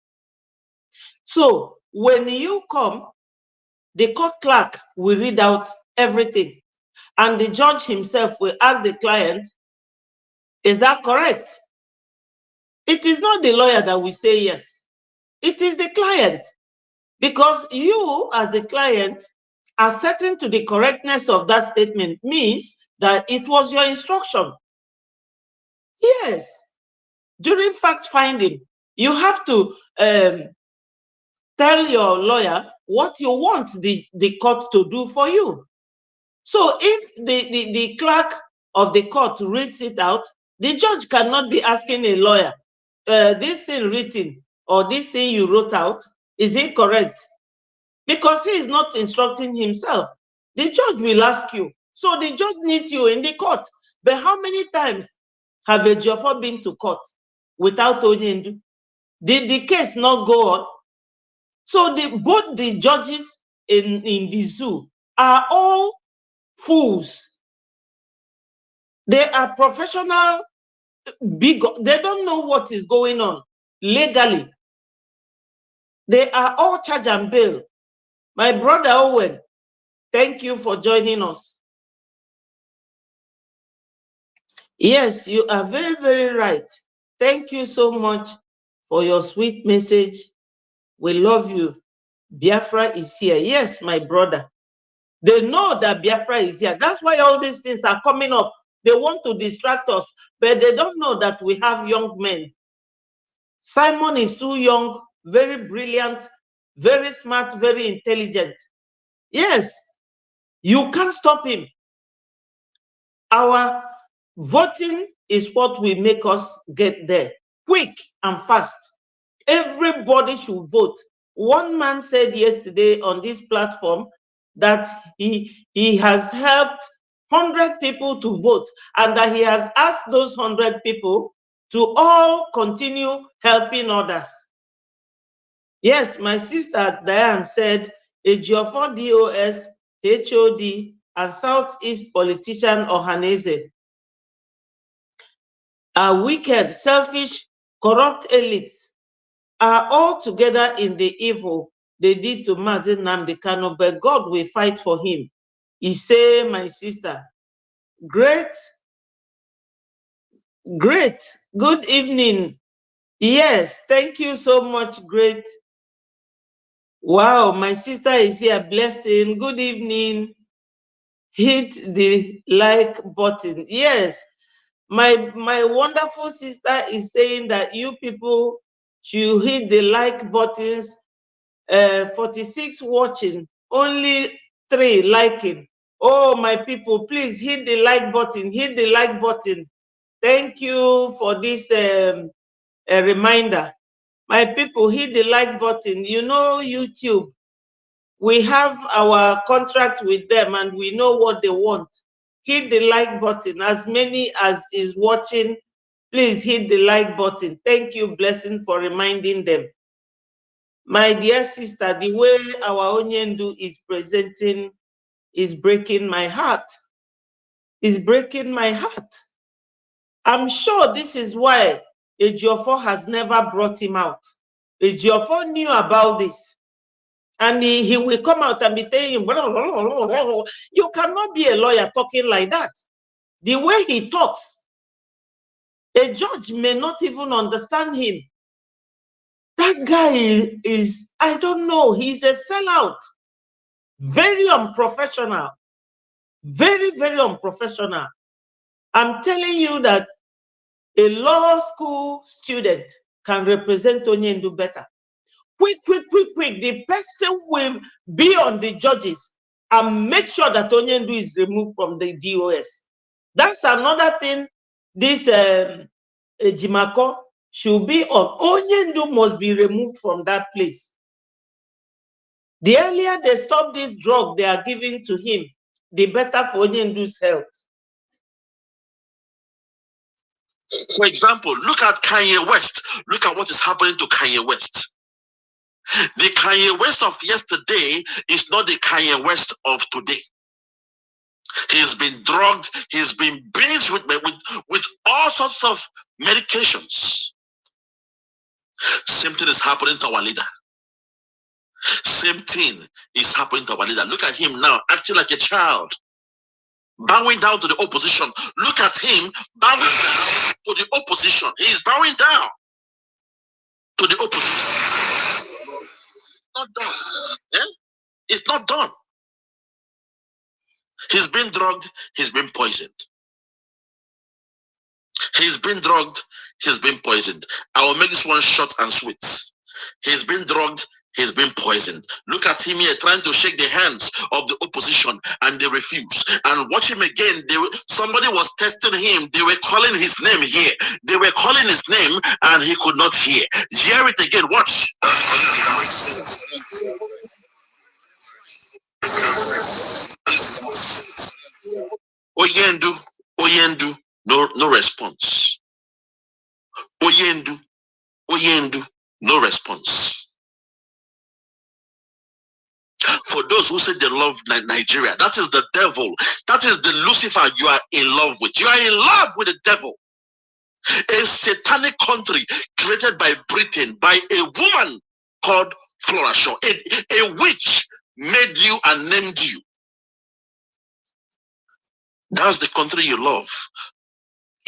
So when you come, the court clerk will read out everything, and the judge himself will ask the client, is that correct? It is not the lawyer that will say yes. It is the client. Because you, as the client, asserting to the correctness of that statement means that it was your instruction. Yes. During fact-finding, you have to tell your lawyer what you want the court to do for you. So if the clerk of the court reads it out, the judge cannot be asking a lawyer, this thing written or this thing you wrote out, is incorrect? Because he is not instructing himself. The judge will ask you. So the judge needs you in the court. But how many times have a Ejiofor been to court without Onyendu? Did the case not go on? So both the judges in the zoo are all fools. They are professional, big. They don't know what is going on legally. They are all charge and bail. My brother Owen, thank you for joining us. Yes, you are very, very right. Thank you so much for your sweet message. We love you. Biafra is here. Yes, my brother. They know that Biafra is here. That's why all these things are coming up. They want to distract us, but they don't know that we have young men. Simon is too young, very brilliant, very smart, very intelligent. Yes, you can't stop him. Our voting is what will make us get there, quick and fast. Everybody should vote. One man said yesterday on this platform that he has helped 100 people to vote, and that he has asked those 100 people to all continue helping others. Yes, my sister Diane said, Ejiofor DOS, HOD, and Southeast politician Ohaneze are wicked, selfish, corrupt elites are all together in the evil they did to Mazi Nnamdi Kanu, but God will fight for him. He say, my sister, great, great, good evening. Yes, thank you so much, great. Wow, my sister is here, blessing, good evening. Hit the like button. Yes, my wonderful sister is saying that you people should hit the like buttons. 46 watching, only 3 liking. Oh, my people, please hit the like button, hit the like button. Thank you for this reminder. My people, hit the like button. You know, YouTube, we have our contract with them and we know what they want. Hit the like button. As many as is watching, please hit the like button. Thank you, Blessing, for reminding them. My dear sister, the way our Onyendu is presenting is breaking my heart. It's breaking my heart. I'm sure this is why Ejiofor has never brought him out. Ejiofor knew about this. And he will come out and be saying, you cannot be a lawyer talking like that. The way he talks, A judge may not even understand him. That guy is, I don't know, he's a sellout. Very unprofessional. Very, very unprofessional. I'm telling you that a law school student can represent Onyendu better. Quick. The person will be on the judges and make sure that Onyendu is removed from the DOS. That's another thing this Jimako should be on. Onyendu must be removed from that place. The earlier they stop this drug they are giving to him, the better for Onyendu's health. For example, look at Kanye West. Look at what is happening to Kanye West. The Kanye West of yesterday is not the Kanye West of today. He's been drugged. He's been binged with all sorts of medications. Same thing is happening to our leader. Same thing is happening to our leader. Look at him now, acting like a child, bowing down to the opposition. Look at him bowing down to the opposition. He is bowing down to the opposition. Not done. Yeah? It's not done. He's been drugged. He's been poisoned. He's been drugged. He's been poisoned. I will make this one short and sweet. He's been drugged. He's been poisoned. Look at him here trying to shake the hands of the opposition and they refuse. And watch him again. Somebody was testing him. They were calling his name here. They were calling his name and he could not hear. Hear it again. Watch. Oyendu, no response. Oyendu, no response. For those who say they love Nigeria, that is the devil. That is the Lucifer you are in love with. You are in love with the devil. A satanic country created by Britain, by a woman called Flora Shaw. A witch made you and named you. That's the country you love.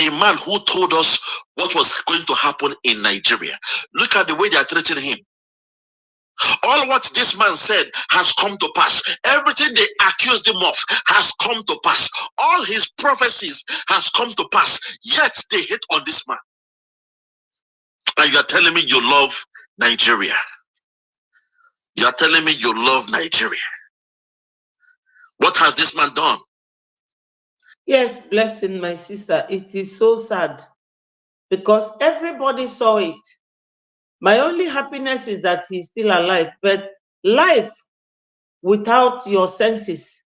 A man who told us what was going to happen in Nigeria. Look at the way they are treating him. All what this man said has come to pass. Everything they accused him of has come to pass. All his prophecies has come to pass. Yet they hate on this man. And you are telling me you love Nigeria. You are telling me you love Nigeria. What has this man done? Yes, blessing, my sister. It is so sad because everybody saw it. My only happiness is that he's still alive. But life without your senses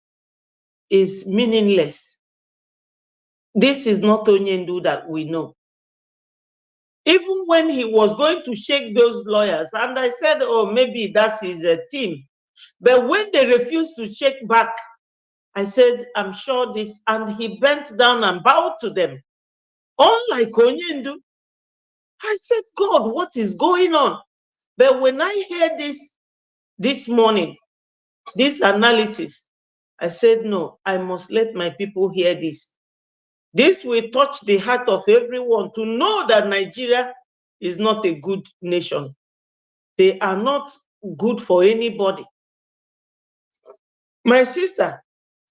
is meaningless. This is not Onyendu that we know. Even when he was going to shake those lawyers, and I said, oh, maybe that's his team. But when they refused to shake back, I said, I'm sure this, and he bent down and bowed to them. Unlike Onyendu, I said, God, what is going on? But when I heard this morning, this analysis, I said, no, I must let my people hear this. This will touch the heart of everyone to know that Nigeria is not a good nation. They are not good for anybody. My sister,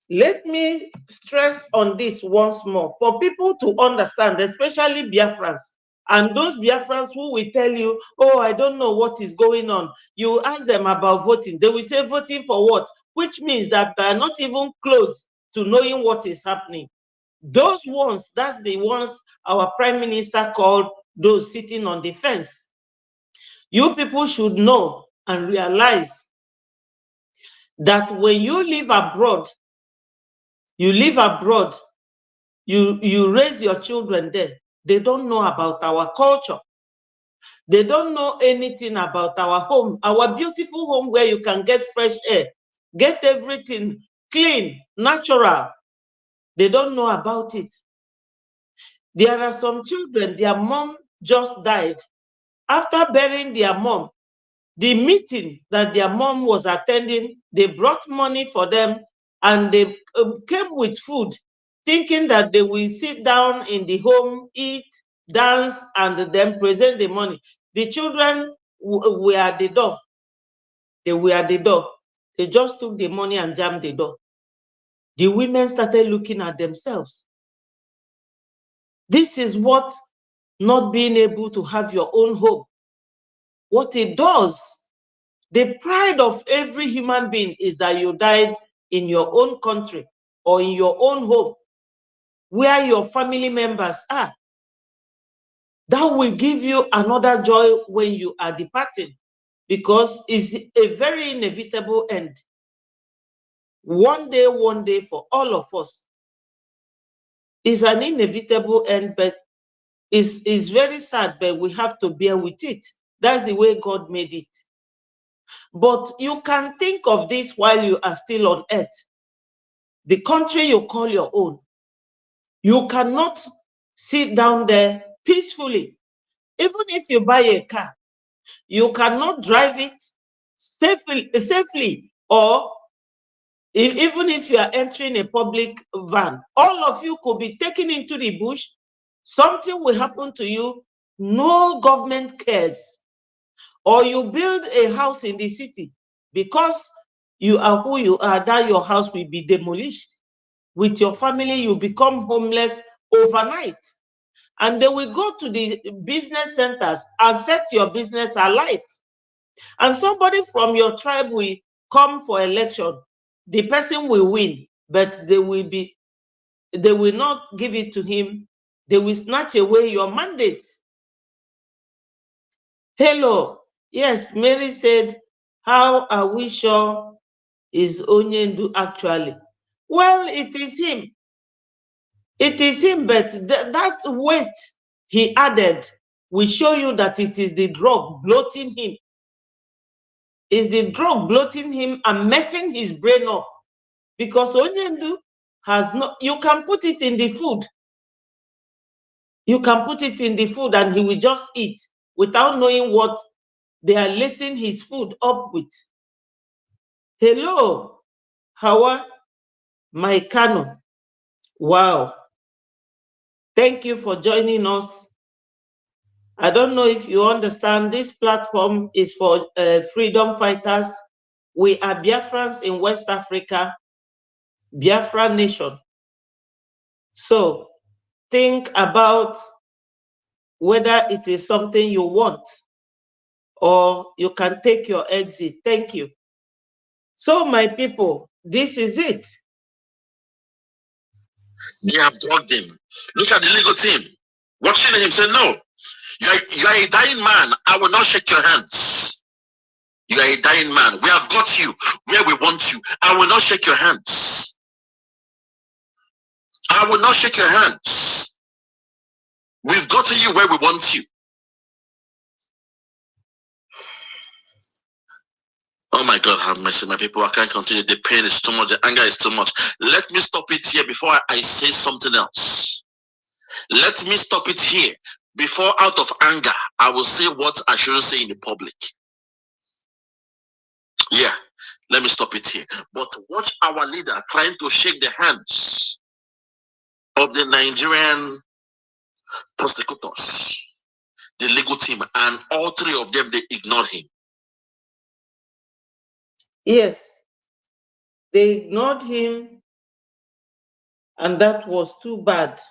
let me stress on this once more for people to understand, especially Biafrans. And those Biafrans who will tell you, oh, I don't know what is going on. You ask them about voting. They will say voting for what? Which means that they are not even close to knowing what is happening. Those ones, that's the ones our Prime Minister called those sitting on the fence. You people should know and realize that when you live abroad, you raise your children there. They don't know about our culture. They don't know anything about our home, our beautiful home where you can get fresh air, get everything clean, natural. They don't know about it. There are some children, their mom just died. After burying their mom, the meeting that their mom was attending, they brought money for them and they came with food, thinking that they will sit down in the home, eat, dance, and then present the money. The children were at the door. They were at the door. They just took the money and jammed the door. The women started looking at themselves. This is what not being able to have your own home, what it does. The pride of every human being is that you died in your own country or in your own home, where your family members are. That will give you another joy when you are departing, because it's a very inevitable end. One day for all of us. It's an inevitable end, but it's very sad, but we have to bear with it. That's the way God made it. But you can think of this while you are still on earth. The country you call your own. You cannot sit down there peacefully. Even if you buy a car, you cannot drive it safely, or even if you are entering a public van, all of you could be taken into the bush. Something will happen to you. No government cares. Or you build a house in the city, because you are who you are, that your house will be demolished. With your family, you become homeless overnight. And they will go to the business centers and set your business alight. And somebody from your tribe will come for election. The person will win, but they will not give it to him. They will snatch away your mandate. Hello. Yes, Mary said, how are we sure is Onyendu actually? Well, it is him. It is him, but that weight he added will show you that it is the drug bloating him. It's the drug bloating him and messing his brain up. Because Onyendu has no, you can put it in the food. You can put it in the food and he will just eat without knowing what they are lacing his food up with. Hello, Hawa, my Kanu. Wow. Thank you for joining us. I don't know if you understand, this platform is for freedom fighters. We are Biafrans in West Africa, Biafra nation. So think about whether it is something you want, or you can take your exit. Thank you. So my people, this is it. They have drugged him. Look at the legal team watching him, say, no, you are a dying man. I will not shake your hands. You are a dying man. We have got you where we want you. I will not shake your hands. I will not shake your hands. We've gotten you where we want you. Oh my God, have mercy, my people. I can't continue. The pain is too much. The anger is too much. Let me stop it here before I say something else. Let me stop it here before, out of anger, I will say what I shouldn't say in the public. Yeah, let me stop it here. But watch our leader trying to shake the hands of the Nigerian prosecutors, the legal team, and all three of them, they ignored him. Yes, they ignored him, and that was too bad.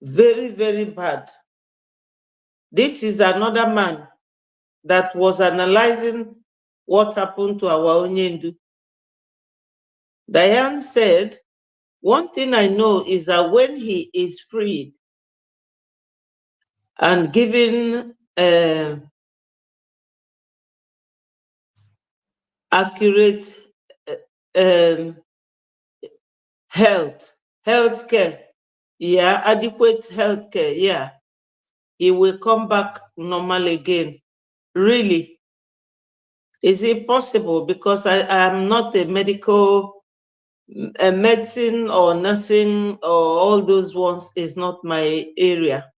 Very, very bad. This is another man that was analyzing what happened to our Onyendu. Diane said, one thing I know is that when he is freed and given accurate health care, yeah, adequate health care, yeah, he will come back normal again. Really? Is it possible? Because I am not a medicine or nursing or all those ones is not my area.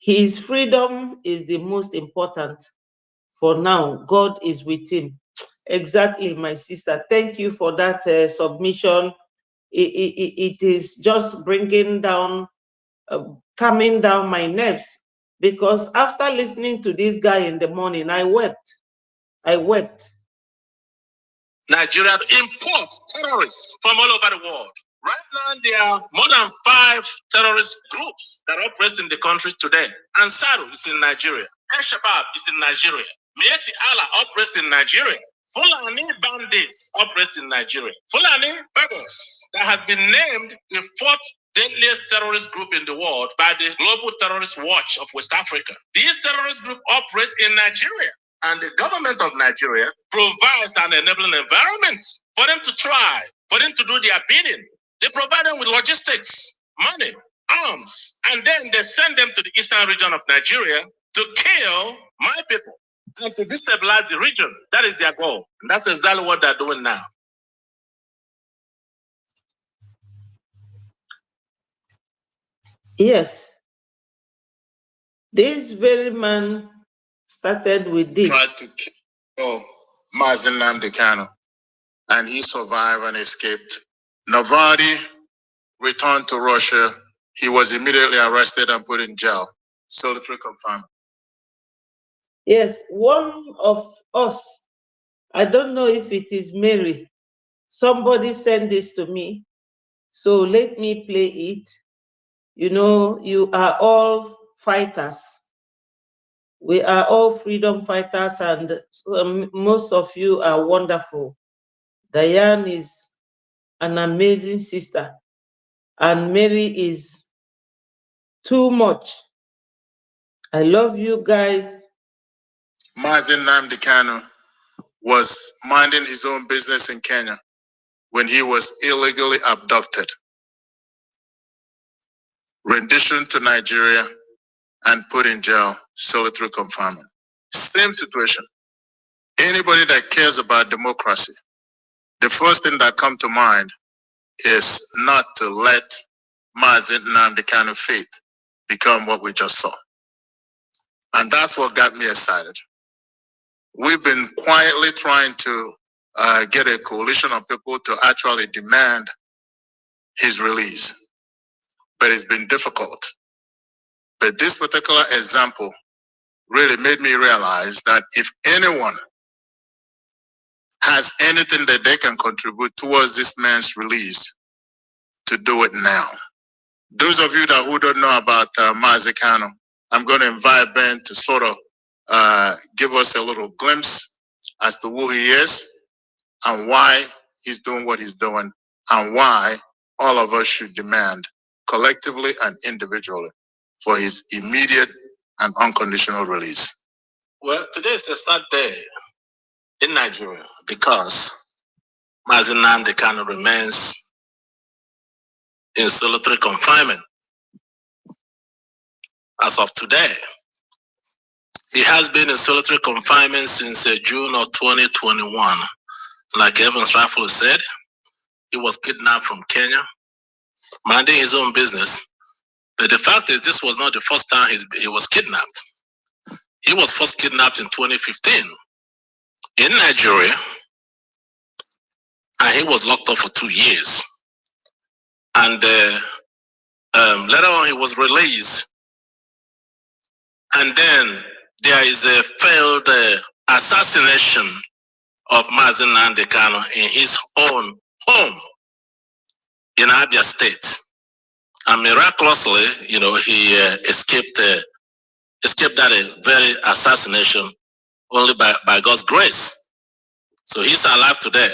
His freedom is the most important for now. God is with him. Exactly, my sister. Thank you for that submission. It is just bringing down calming down my nerves, because after listening to this guy in the morning, I wept. I wept. Nigeria to import terrorists from all over the world. Right now, there are more than 5 terrorist groups that operate in the country today. Ansaru is in Nigeria. El-Shabaab is in Nigeria. Mieti Allah operates in Nigeria. Fulani bandits operate in Nigeria. Fulani beggars that have been named the 4th deadliest terrorist group in the world by the Global Terrorist Watch of West Africa. These terrorist groups operate in Nigeria, and the government of Nigeria provides an enabling environment for them to try, for them to do their bidding. They provide them with logistics, money, arms, and then they send them to the eastern region of Nigeria to kill my people and to destabilize the region. That is their goal. And that's exactly what they're doing now. Yes. This very man started with this. Tried to kill Mazen Nnamdi Kanu, and he survived and escaped. Navardi returned to Russia. He was immediately arrested and put in jail, solitary confinement. Yes, one of us, I don't know if it is Mary, somebody sent this to me, so let me play it. You know, you are all fighters. We are all freedom fighters, and most of you are wonderful. Diane is an amazing sister, and Mary is too much. I love you guys. Mazen Nnamdi Kanu was minding his own business in Kenya when he was illegally abducted, renditioned to Nigeria, and put in jail, solitary confinement. Same situation. Anybody that cares about democracy, the first thing that comes to mind is not to let Mazen Nnamdi Kanu fate become what we just saw. And that's what got me excited. We've been quietly trying to get a coalition of people to actually demand his release, but it's been difficult. But this particular example really made me realize that if anyone has anything that they can contribute towards this man's release, to do it now. Those of you who don't know about Mazen Kanu, I'm going to invite Ben to sort of give us a little glimpse as to who he is and why he's doing what he's doing, and why all of us should demand collectively and individually for his immediate and unconditional release. Well, today is a sad day in Nigeria because Mazen Nnamdi Kanu remains in solitary confinement as of today. He has been in solitary confinement since June of 2021. Like Evans rightfully said, he was kidnapped from Kenya, minding his own business. But the fact is, this was not the first time he was kidnapped. He was first kidnapped in 2015 in Nigeria, and he was locked up for 2 years. And later on, he was released. And then there is a failed assassination of Mazen Nnamdi Kanu in his own home in Abia State. And miraculously, you know, he escaped that very assassination only by God's grace. So he's alive today.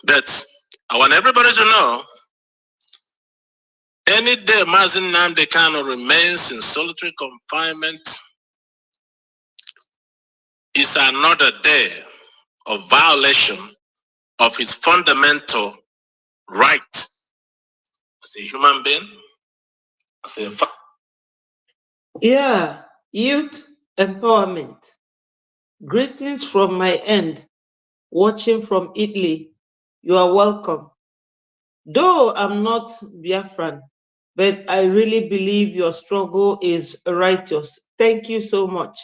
But I want everybody to know, any day Mazen Nnamdi Kanu remains in solitary confinement is another day of violation of his fundamental right as a human being, as a Yeah, youth empowerment. Greetings from my end, watching from Italy. You are welcome. Though I'm not Biafran, but I really believe your struggle is righteous. Thank you so much.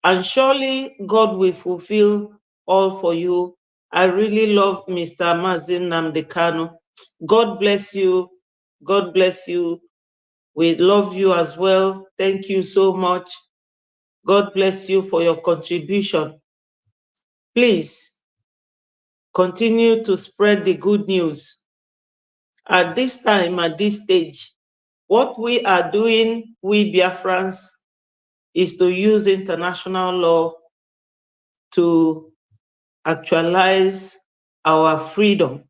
And surely God will fulfill all for you. I really love Mr. Mazen Nnamdi Kanu. God bless you. God bless you. We love you as well. Thank you so much. God bless you for your contribution. Please continue to spread the good news. At this time, at this stage, what we are doing, we Biafrans, is to use international law to actualize our freedom.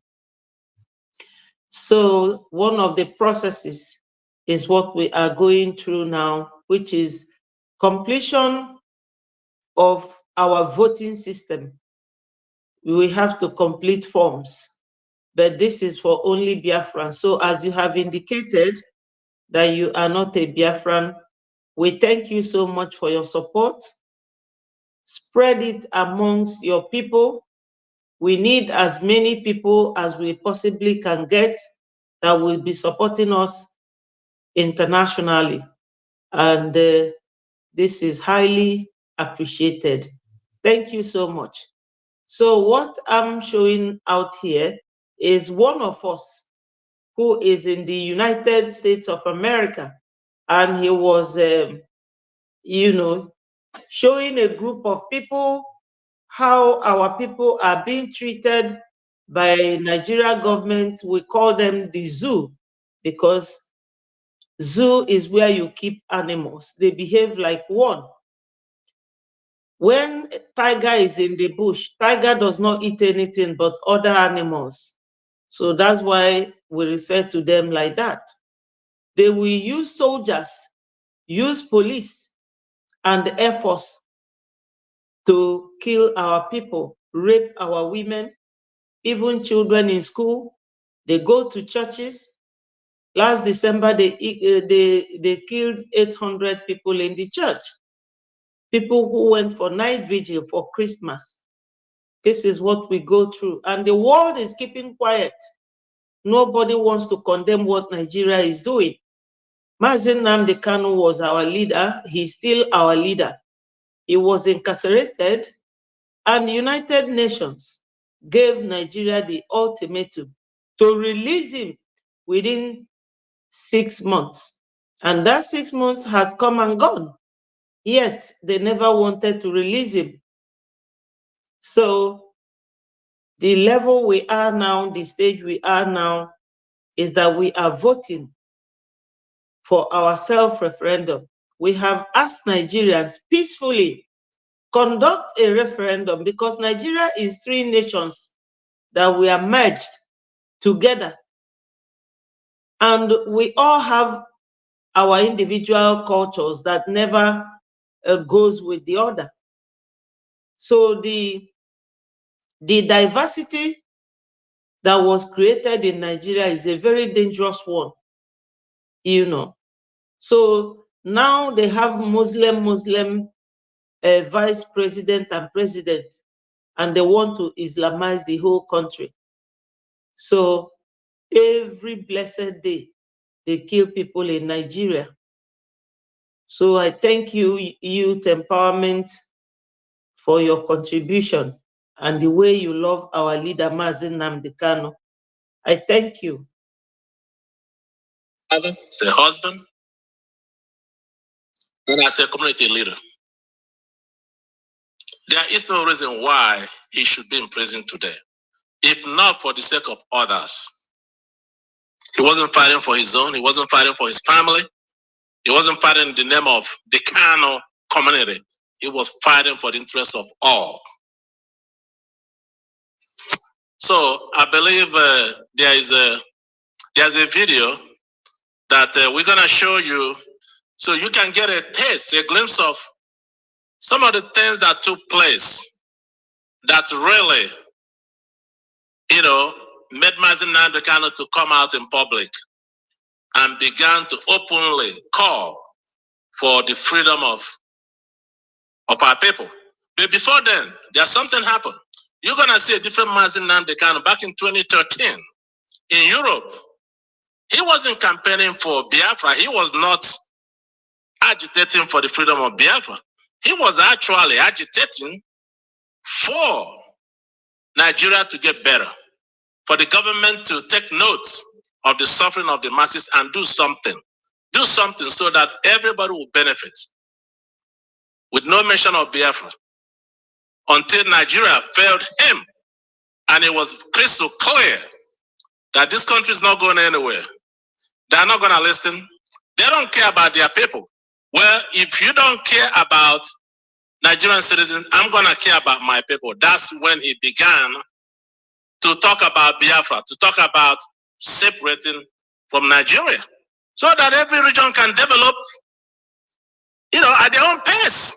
So one of the processes is what we are going through now, which is completion of our voting system. We have to complete forms, but this is for only Biafran. So as you have indicated that you are not a Biafran, we thank you so much for your support. Spread it amongst your people. We need as many people as we possibly can get that will be supporting us internationally. And this is highly appreciated. Thank you so much. So what I'm showing out here is one of us who is in the United States of America. And he was, showing a group of people how our people are being treated by Nigeria government. We call them the zoo, because zoo is where you keep animals. They behave like one. When tiger is in the bush, tiger does not eat anything but other animals. So that's why we refer to them like that. They will use soldiers, use police and the Air Force to kill our people, rape our women, even children in school. They go to churches. Last December, they killed 800 people in the church. People who went for night vigil for Christmas. This is what we go through. And the world is keeping quiet. Nobody wants to condemn what Nigeria is doing. Mazi Nnamdi Kanu was our leader. He's still our leader. He was incarcerated, and the United Nations gave Nigeria the ultimatum to release him within 6 months. And that 6 months has come and gone. Yet they never wanted to release him. So the level we are now, the stage we are now, is that we are voting for our self-referendum. We have asked Nigerians peacefully conduct a referendum, because Nigeria is 3 nations that we are merged together. And we all have our individual cultures that never goes with the other. So the diversity that was created in Nigeria is a very dangerous one, So now they have Muslim vice president and president, and they want to Islamize the whole country. So every blessed day, they kill people in Nigeria. So I thank you, Youth Empowerment, for your contribution and the way you love our leader, Mazi Nnamdi Kanu. I thank you. As a husband, and as a community leader, there is no reason why he should be in prison today, if not for the sake of others. He wasn't fighting for his own. He wasn't fighting for his family. He wasn't fighting in the name of the Kanu community. He was fighting for the interests of all. So I believe there's a video that we're gonna show you, so you can get a taste, a glimpse of some of the things that took place that really, made Mazi Nnamdi Kanu to come out in public and began to openly call for the freedom of our people. But before then, there's something happened. You're gonna see a different Mazi Nnamdi Kanu back in 2013 in Europe. He wasn't campaigning for Biafra. He was not agitating for the freedom of Biafra. He was actually agitating for Nigeria to get better, for the government to take note of the suffering of the masses and do something. do something so that everybody will benefit, with no mention of Biafra, until Nigeria failed him. And it was crystal clear that this country is not going anywhere. They're not going to listen. They don't care about their people. Well, if you don't care about Nigerian citizens, I'm going to care about my people. That's when he began to talk about Biafra, to talk about separating from Nigeria, so that every region can develop, at their own pace.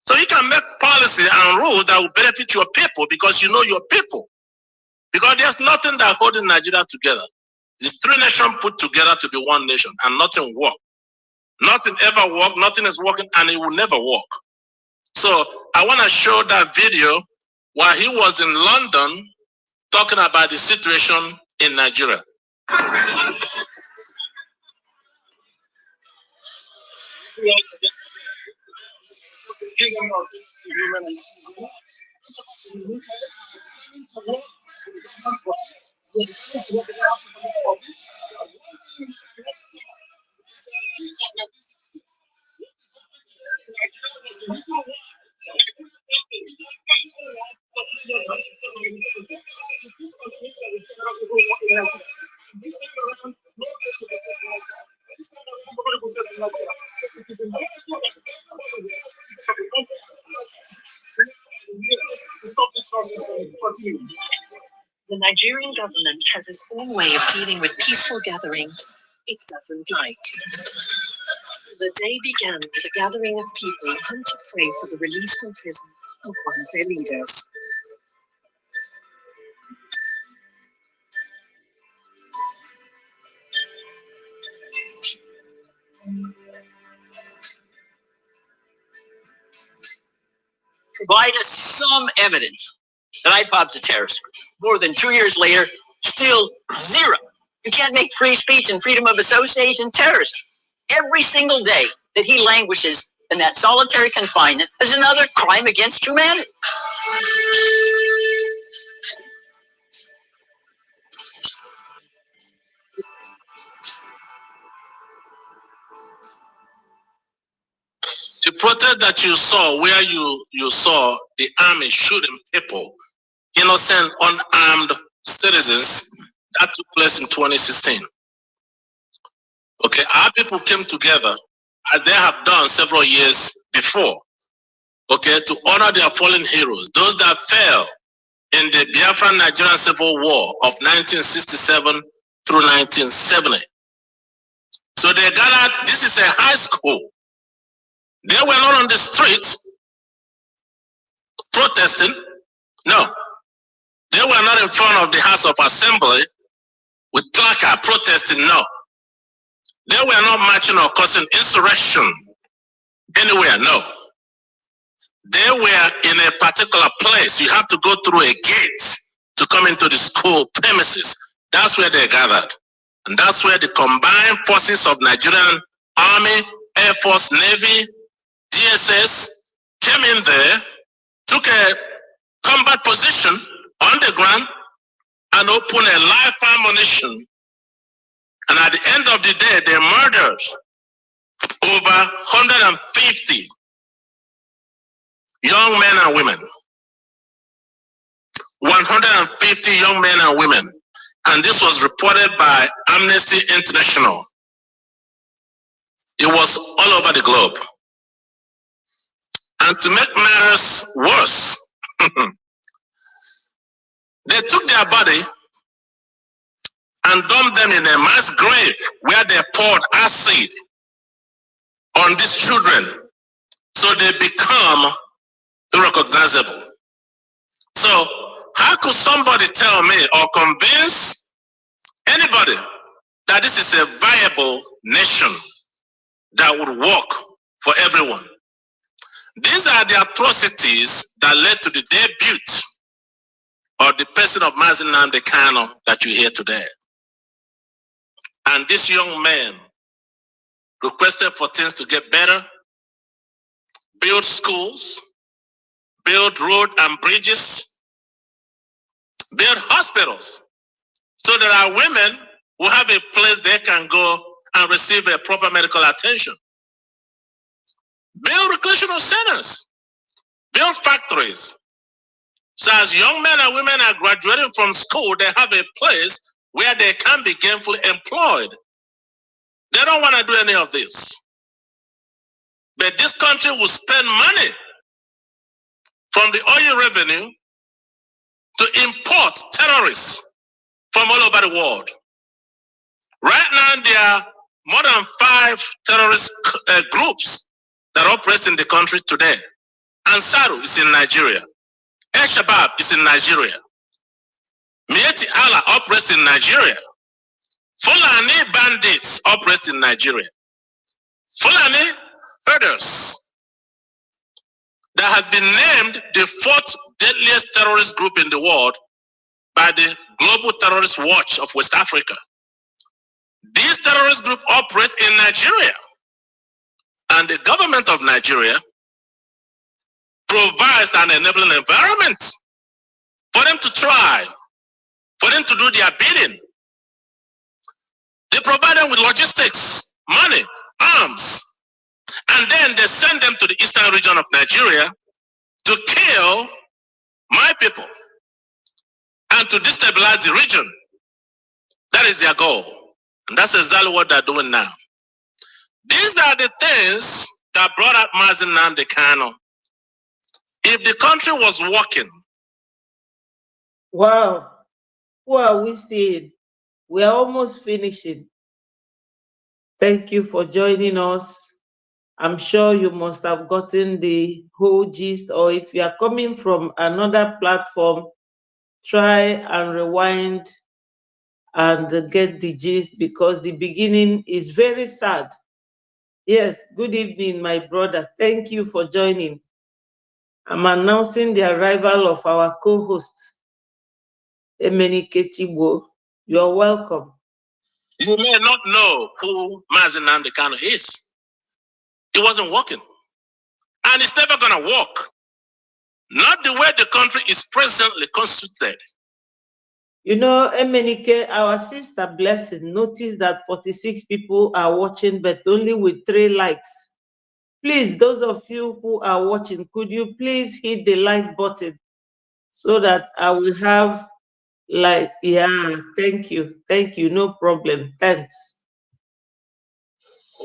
So you can make policy and rules that will benefit your people, because you know your people. Because there's nothing that holding Nigeria together. These three nations put together to be one nation, and nothing work. Nothing ever work. Nothing is working, and it will never work. So I want to show that video while he was in London talking about the situation in Nigeria. The Nigerian government has its own way of dealing with peaceful gatherings it doesn't like. The day began with a gathering of people come to pray for the release from prison of one of their leaders. Provide us some evidence that IPOB's a terrorist group. More than 2 years later, still zero. You can't make free speech and freedom of association terrorism. Every single day that he languishes in that solitary confinement is another crime against humanity. The protest that you saw, where you saw the army shooting people, innocent, unarmed citizens, that took place in 2016. Okay, our people came together, as they have done several years before, okay, to honor their fallen heroes, those that fell in the Biafran Nigerian Civil War of 1967 through 1970. So they gathered, this is a high school. They were not on the street protesting. No. They were not in front of the House of Assembly with placard protesting. No. They were not marching or causing insurrection anywhere. No. They were in a particular place. You have to go through a gate to come into the school premises. That's where they gathered. And that's where the combined forces of Nigerian Army, Air Force, Navy, DSS came in there, took a combat position on the ground, and opened a live ammunition. And at the end of the day, they murdered over 150 young men and women. 150 young men and women. And this was reported by Amnesty International. It was all over the globe. And to make matters worse, they took their body and dumped them in a mass grave where they poured acid on these children so they become irrecognizable. So how could somebody tell me or convince anybody that this is a viable nation that would work for everyone? These are the atrocities that led to the debut of the person of Nnamdi Kanu that you hear today. And this young man requested for things to get better, build schools, build roads and bridges, build hospitals, so there are women who have a place they can go and receive a proper medical attention. Build recreational centers. Build factories. So as young men and women are graduating from school, they have a place where they can be gainfully employed. They don't want to do any of this. But this country will spend money from the oil revenue to import terrorists from all over the world. Right now, there are more than 5 terrorist groups that operate in the country today. Ansaru is in Nigeria. El-Shabaab is in Nigeria. Mieti Allah operates in Nigeria. Fulani bandits operate in Nigeria. Fulani herders that have been named the 4th deadliest terrorist group in the world by the Global Terrorist Watch of West Africa. These terrorist groups operate in Nigeria, and the government of Nigeria provides an enabling environment for them to thrive, for them to do their bidding. They provide them with logistics, money, arms, and then they send them to the eastern region of Nigeria to kill my people and to destabilize the region. That is their goal. And that's exactly what they're doing now. These are the things that brought out Nnamdi Kanu. If the country was working. Wow. Who are we seeing? We are almost finishing. Thank you for joining us. I'm sure you must have gotten the whole gist, or if you are coming from another platform, try and rewind and get the gist, because the beginning is very sad. Yes, good evening, my brother. Thank you for joining. I'm announcing the arrival of our co-host, Emenike Chibo. You're welcome. You may not know who Nnamdi Kanu is. It wasn't working. And it's never going to work. Not the way the country is presently constituted. You know, Emenike, our sister Blessing noticed that 46 people are watching, but only with 3 likes. Please, those of you who are watching, could you please hit the like button so that I will have like, yeah, thank you, no problem, thanks.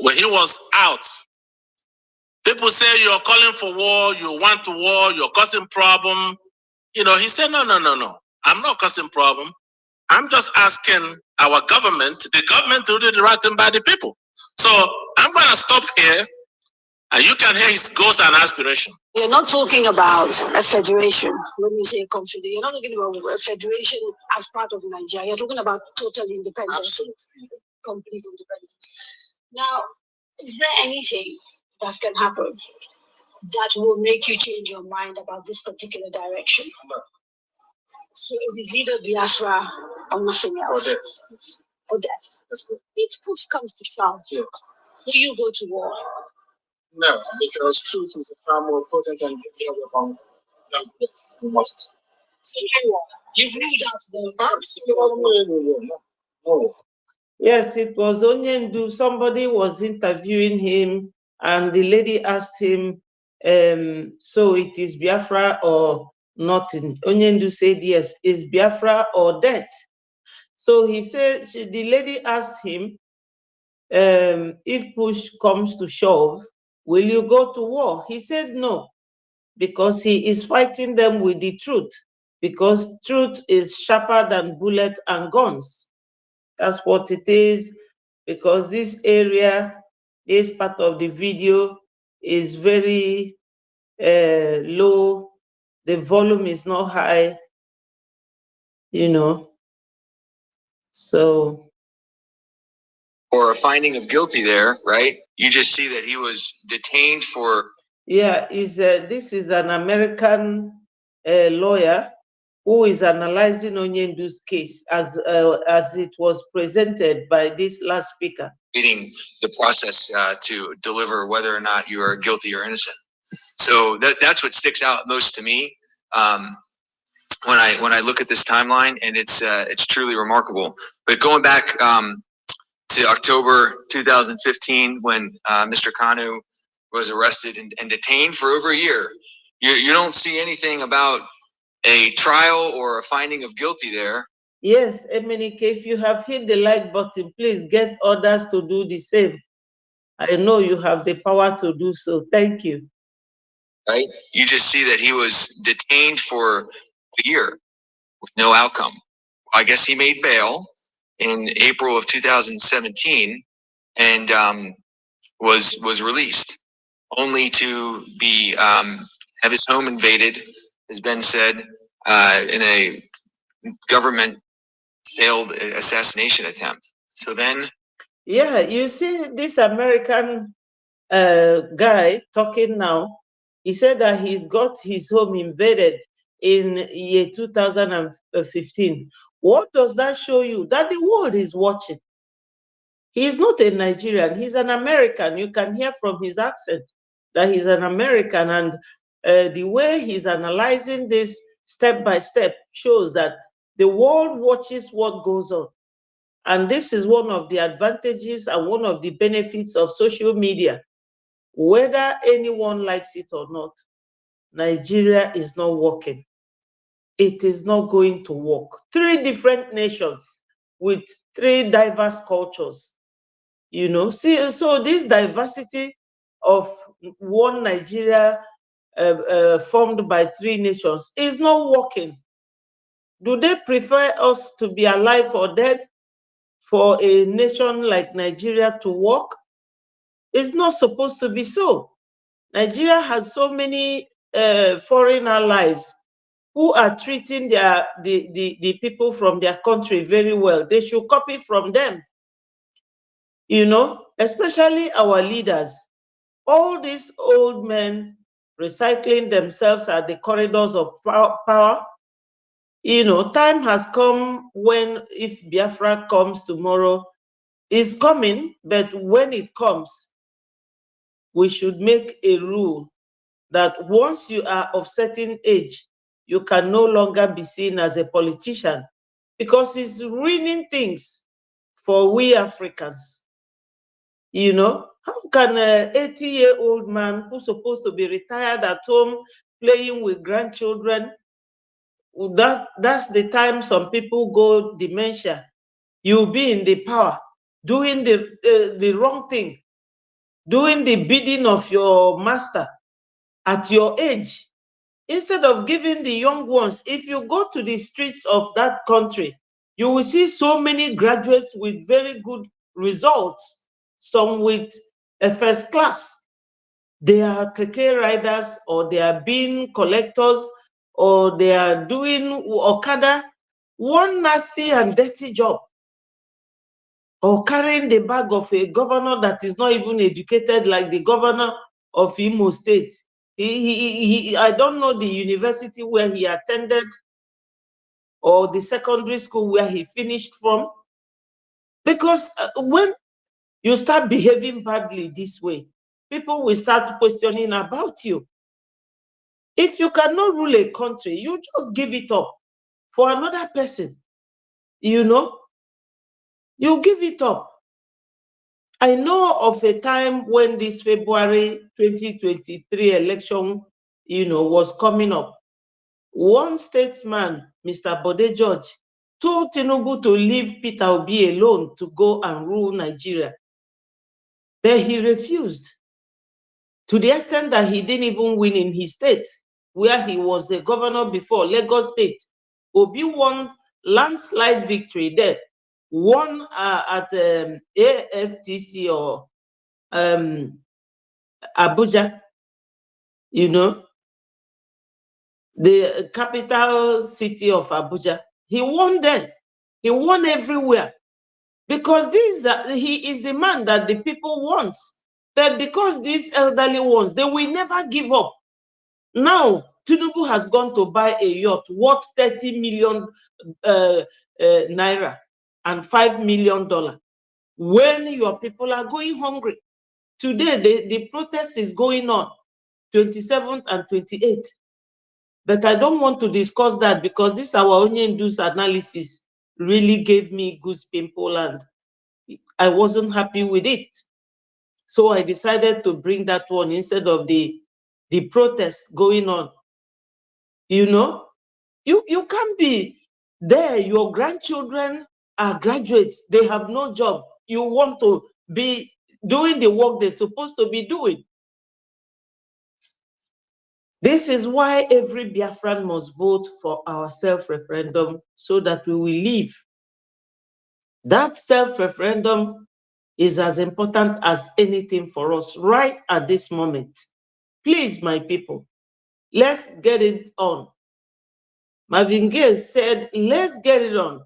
When he was out, people say you're calling for war, you want to war, you're causing problem. You know, he said, no, I'm not causing problem. I'm just asking our government, the government to do the right thing by the people. So I'm going to stop here, and you can hear his goals and aspiration. You're not talking about a federation when you say a country. You're not talking about a federation as part of Nigeria. You're talking about total independence, complete independence. Now, is there anything that can happen that will make you change your mind about this particular direction? No. So it is either Biafra or nothing else. Or death. If push comes to shove, will you go to war? No, because truth is far more potent than the weapon. You've ruled out the Yes, it was Onyendu. Somebody was interviewing him, and the lady asked him, so it is Biafra or nothing? Onyendu said, yes, is Biafra or death? So he said, the lady asked him, if push comes to shove, will you go to war? He said no, because he is fighting them with the truth, because truth is sharper than bullets and guns. That's what it is, because this area, this part of the video is very low. The volume is not high, you know. So. Or a finding of guilty there, right? You just see that he was detained for. Yeah, this is an American lawyer who is analyzing Onyendu's case as it was presented by this last speaker. Reading the process to deliver whether or not you are guilty or innocent. So that's what sticks out most to me when I look at this timeline, and it's truly remarkable. But going back to October 2015 when Mr. Kanu was arrested and detained for over a year. You don't see anything about a trial or a finding of guilty there. Yes, Emenike, if you have hit the like button, please get others to do the same. I know you have the power to do so. Thank you. Right? You just see that he was detained for a year with no outcome. I guess he made bail in April of 2017 and was released, only to be have his home invaded, as Ben said, in a government failed assassination attempt. So then, yeah, you see this American guy talking now. He said that he's got his home invaded in year 2015. What does that show you? That the world is watching. He's not a Nigerian, he's an American. You can hear from his accent that he's an American, and the way he's analyzing this step by step shows that the world watches what goes on. And this is one of the advantages and one of the benefits of social media. Whether anyone likes it or not, Nigeria is not working. It is not going to work. 3 different nations with 3 diverse cultures. You know, see, so this diversity of one Nigeria formed by 3 nations is not working. Do they prefer us to be alive or dead for a nation like Nigeria to work? It's not supposed to be so. Nigeria has so many foreign allies who are treating the people from their country very well. They should copy from them. You know, especially our leaders. All these old men recycling themselves at the corridors of power. You know, time has come when, if Biafra comes tomorrow, it's coming, but when it comes, we should make a rule that once you are of certain age, you can no longer be seen as a politician, because it's ruining things for we Africans. You know, how can an 80-year-old man who's supposed to be retired at home playing with grandchildren, that's the time some people go dementia. You'll be in the power, doing the wrong thing, doing the bidding of your master at your age. Instead of giving the young ones, if you go to the streets of that country, you will see so many graduates with very good results, some with a first class. They are keke riders, or they are bean collectors, or they are doing Okada, one nasty and dirty job, or carrying the bag of a governor that is not even educated like the governor of Imo State. I don't know the university where he attended or the secondary school where he finished from. Because when you start behaving badly this way, people will start questioning about you. If you cannot rule a country, you just give it up for another person. You know, you give it up. I know of a time when this February 2023 election, you know, was coming up. One statesman, Mr. Bode George, told Tinubu to leave Peter Obi alone to go and rule Nigeria. But he refused, to the extent that he didn't even win in his state, where he was the governor before, Lagos State. Obi won landslide victory there, won at AFTC or Abuja, you know, the capital city of Abuja. He won there. He won everywhere. Because he is the man that the people want. But because these elderly ones, they will never give up. Now, Tinubu has gone to buy a yacht worth 30 million naira and $5 million. When your people are going hungry. Today, the protest is going on, 27th and 28th. But I don't want to discuss that, because this our own induced analysis really gave me goose pimple, and I wasn't happy with it. So I decided to bring that one instead of the protest going on. You know, you can't be there. Your grandchildren are graduates. They have no job. You want to be doing the work they're supposed to be doing. This is why every Biafran must vote for our self-referendum so that we will leave. That self-referendum is as important as anything for us right at this moment. Please, my people, let's get it on. Marvin Gaye said, let's get it on.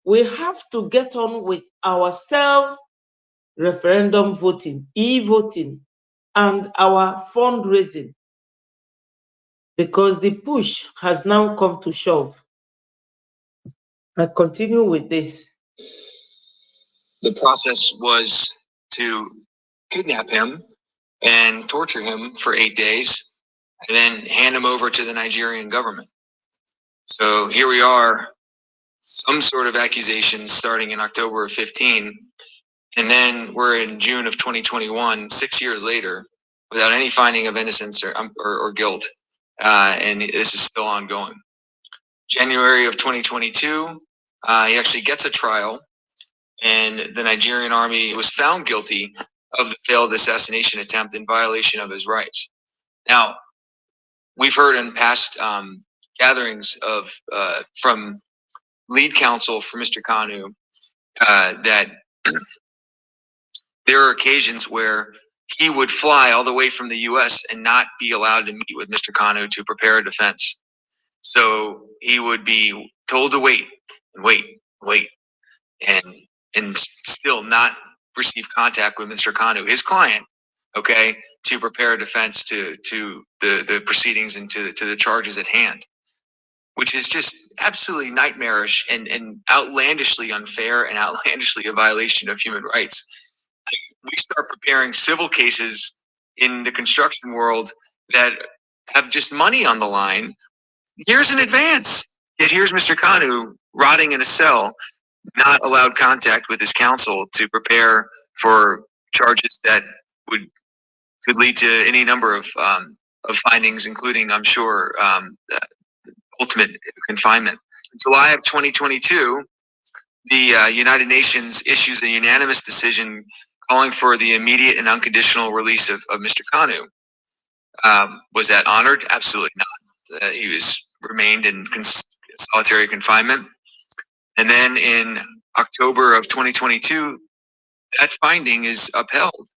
We have to get on with our self-referendum voting, e-voting, and our fundraising, because the push has now come to shove. I continue with this. The process was to kidnap him and torture him for 8 days and then hand him over to the Nigerian government. So here we are, some sort of accusations starting in October of 15, and then we're in June of 2021, 6 years later, without any finding of innocence or guilt, and this is still ongoing. January of 2022, he actually gets a trial, and the Nigerian army was found guilty of the failed assassination attempt in violation of his rights. Now, we've heard in past gatherings of from lead counsel for Mr. Kanu that there are occasions where he would fly all the way from the U.S. and not be allowed to meet with Mr. Kanu to prepare a defense. So he would be told to wait and wait, and still not receive contact with Mr. Kanu, his client, okay, to prepare a defense to the proceedings and to the charges at hand, which is just absolutely nightmarish and outlandishly unfair and outlandishly a violation of human rights. We start preparing civil cases in the construction world that have just money on the line years in advance. Yet here's Mr. Kanu rotting in a cell, not allowed contact with his counsel to prepare for charges that could lead to any number of findings, including, I'm sure, ultimate confinement. In July of 2022, the United Nations issues a unanimous decision calling for the immediate and unconditional release of Mr. Kanu. Was that honored? Absolutely not. He remained in solitary confinement. And then in October of 2022, that finding is upheld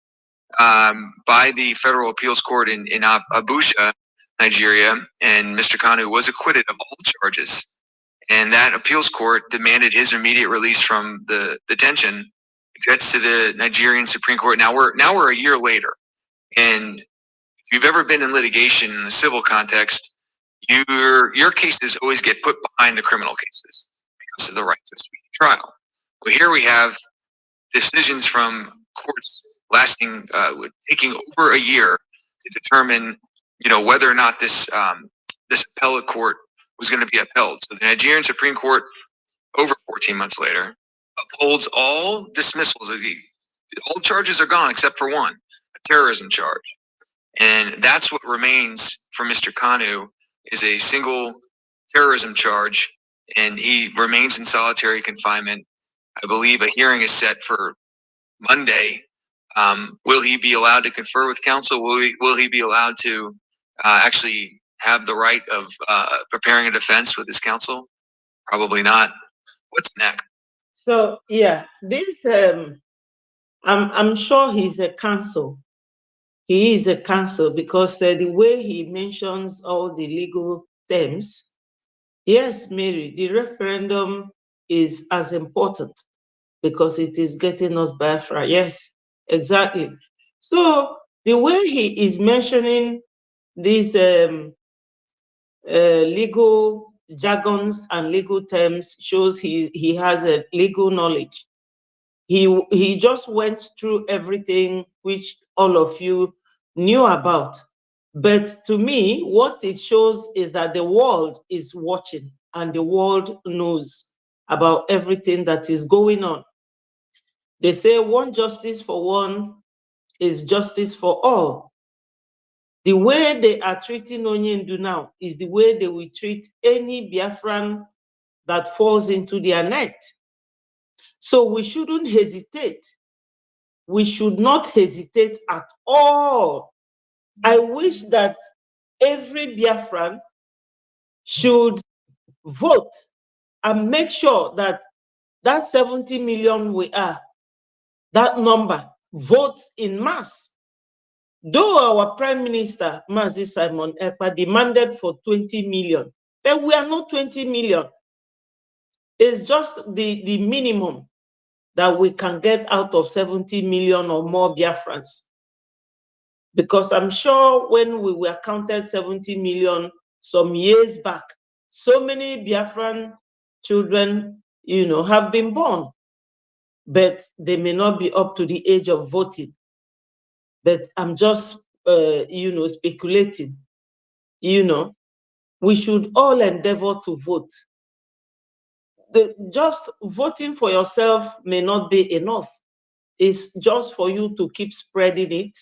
by the Federal Appeals Court in Abuja, Nigeria, and Mr. Kanu was acquitted of all charges. And that appeals court demanded his immediate release from the detention. It gets to the Nigerian Supreme Court. Now we're a year later, and if you've ever been in litigation in a civil context, your cases always get put behind the criminal cases because of the right to a speedy trial. Well, here we have decisions from courts lasting, taking over a year to determine, whether or not this appellate court was going to be upheld. So the Nigerian Supreme Court, over 14 months later, upholds all dismissals of all charges are gone except for one, a terrorism charge. And that's what remains for Mr. Kanu is a single terrorism charge, and he remains in solitary confinement. I believe a hearing is set for Monday. Will he be allowed to confer with counsel? Will he be allowed to actually have the right of preparing a defense with his counsel? Probably not. What's next? So yeah, this I'm sure he's a counsel. He is a counsel because the way he mentions all the legal terms. Yes, Mary, the referendum is as important because it is getting us Biafra. Yes, exactly. So the way he is mentioning these legal jargons and legal terms shows he has a legal knowledge. He just went through everything which all of you knew about. But to me, what it shows is that the world is watching and the world knows about everything that is going on. They say one justice for one is justice for all. The way they are treating Onyendu now is the way they will treat any Biafran that falls into their net. So we shouldn't hesitate. We should not hesitate at all. I wish that every Biafran should vote and make sure that that 70 million we are, that number, votes in mass. Though our Prime Minister, Mazi Simon Ekpa, demanded for 20 million, but we are not 20 million. It's just the minimum that we can get out of 70 million or more Biafrans. Because I'm sure when we were counted 70 million some years back, so many Biafran children, have been born, but they may not be up to the age of voting. But I'm just, speculating. We should all endeavor to vote. Just voting for yourself may not be enough. It's just for you to keep spreading it,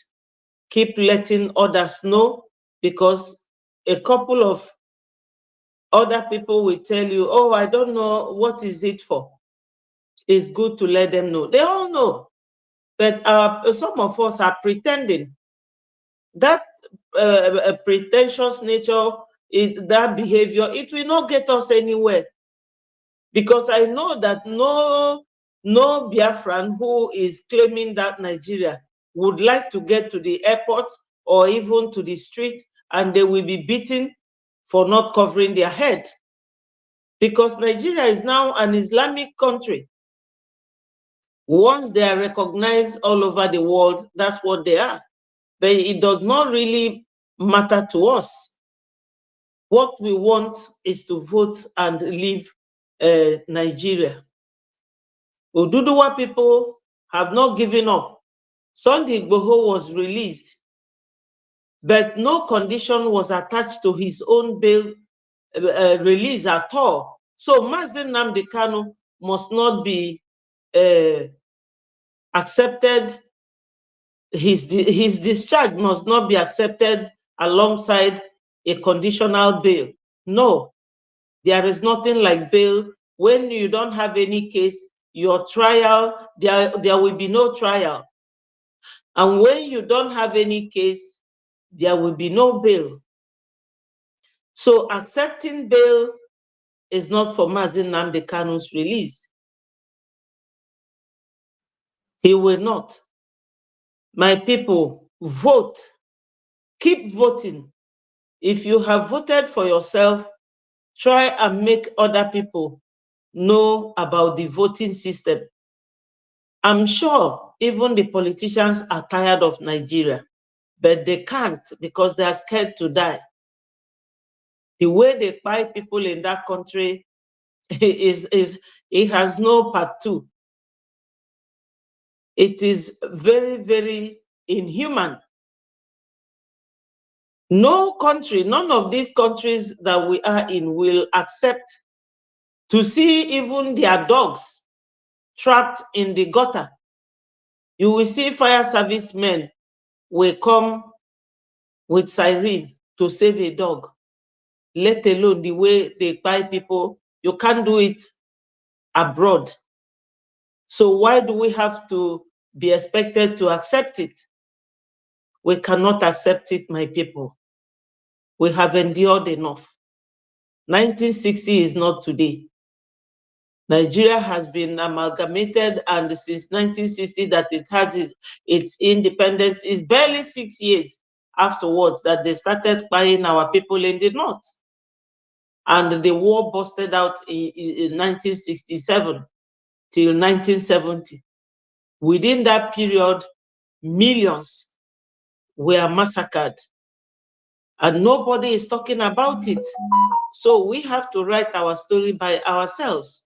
keep letting others know, because a couple of other people will tell you, oh, I don't know, what is it for? It's good to let them know. They all know. But some of us are pretending. That pretentious nature, that behavior, it will not get us anywhere. Because I know that no Biafran who is claiming that Nigeria would like to get to the airport or even to the street, and they will be beaten for not covering their head. Because Nigeria is now an Islamic country. Once they are recognized all over the world, that's what they are. But it does not really matter to us. What we want is to vote and leave Nigeria. Oduduwa people have not given up. Sunday Igboho was released, but no condition was attached to his own bail release at all. So Mazi Nnamdi Kanu must not be accepted. His discharge must not be accepted alongside a conditional bail. No, there is nothing like bail. When you don't have any case, your trial, there will be no trial. And when you don't have any case, there will be no bail. So accepting bail is not for Mazi Nnamdi Kanu's release. He will not. My people, vote. Keep voting. If you have voted for yourself, try and make other people know about the voting system. I'm sure even the politicians are tired of Nigeria, but they can't because they are scared to die. The way they buy people in that country it has no part two. It is very, very inhuman. No country, none of these countries that we are in will accept to see even their dogs trapped in the gutter. You will see fire service men will come with siren to save a dog, let alone the way they buy people. You can't do it abroad. So why do we have to be expected to accept it? We cannot accept it, my people. We have endured enough. 1960 is not today. Nigeria has been amalgamated, and since 1960 that it has its independence, is barely 6 years afterwards that they started buying our people in the north. And the war busted out in 1967 till 1970. Within that period, millions were massacred, and nobody is talking about it. So we have to write our story by ourselves.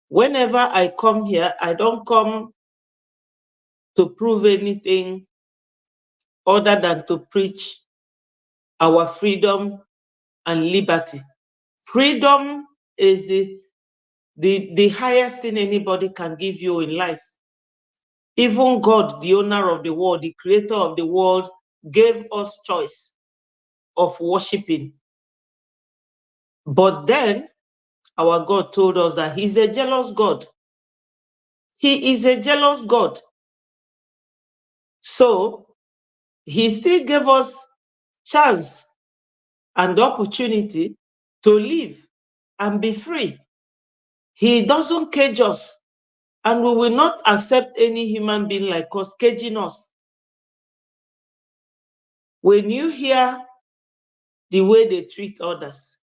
Whenever I come here, I don't come to prove anything other than to preach our freedom and liberty. Freedom is the the highest thing anybody can give you in life. Even God, the owner of the world, the creator of the world, gave us choice of worshiping. But then our God told us that he's a jealous God. He is a jealous God. So he still gave us chance and opportunity to live and be free. He doesn't cage us, and we will not accept any human being like us caging us. When you hear the way they treat others,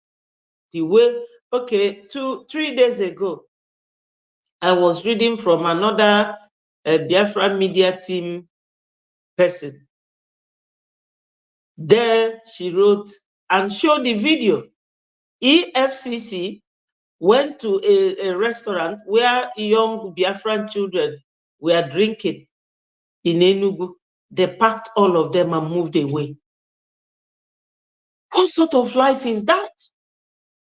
the way, okay, 3 days ago, I was reading from another Biafra media team person. There she wrote and showed the video. EFCC went to a restaurant where young Biafran children were drinking in Enugu. They packed all of them and moved away. What sort of life is that?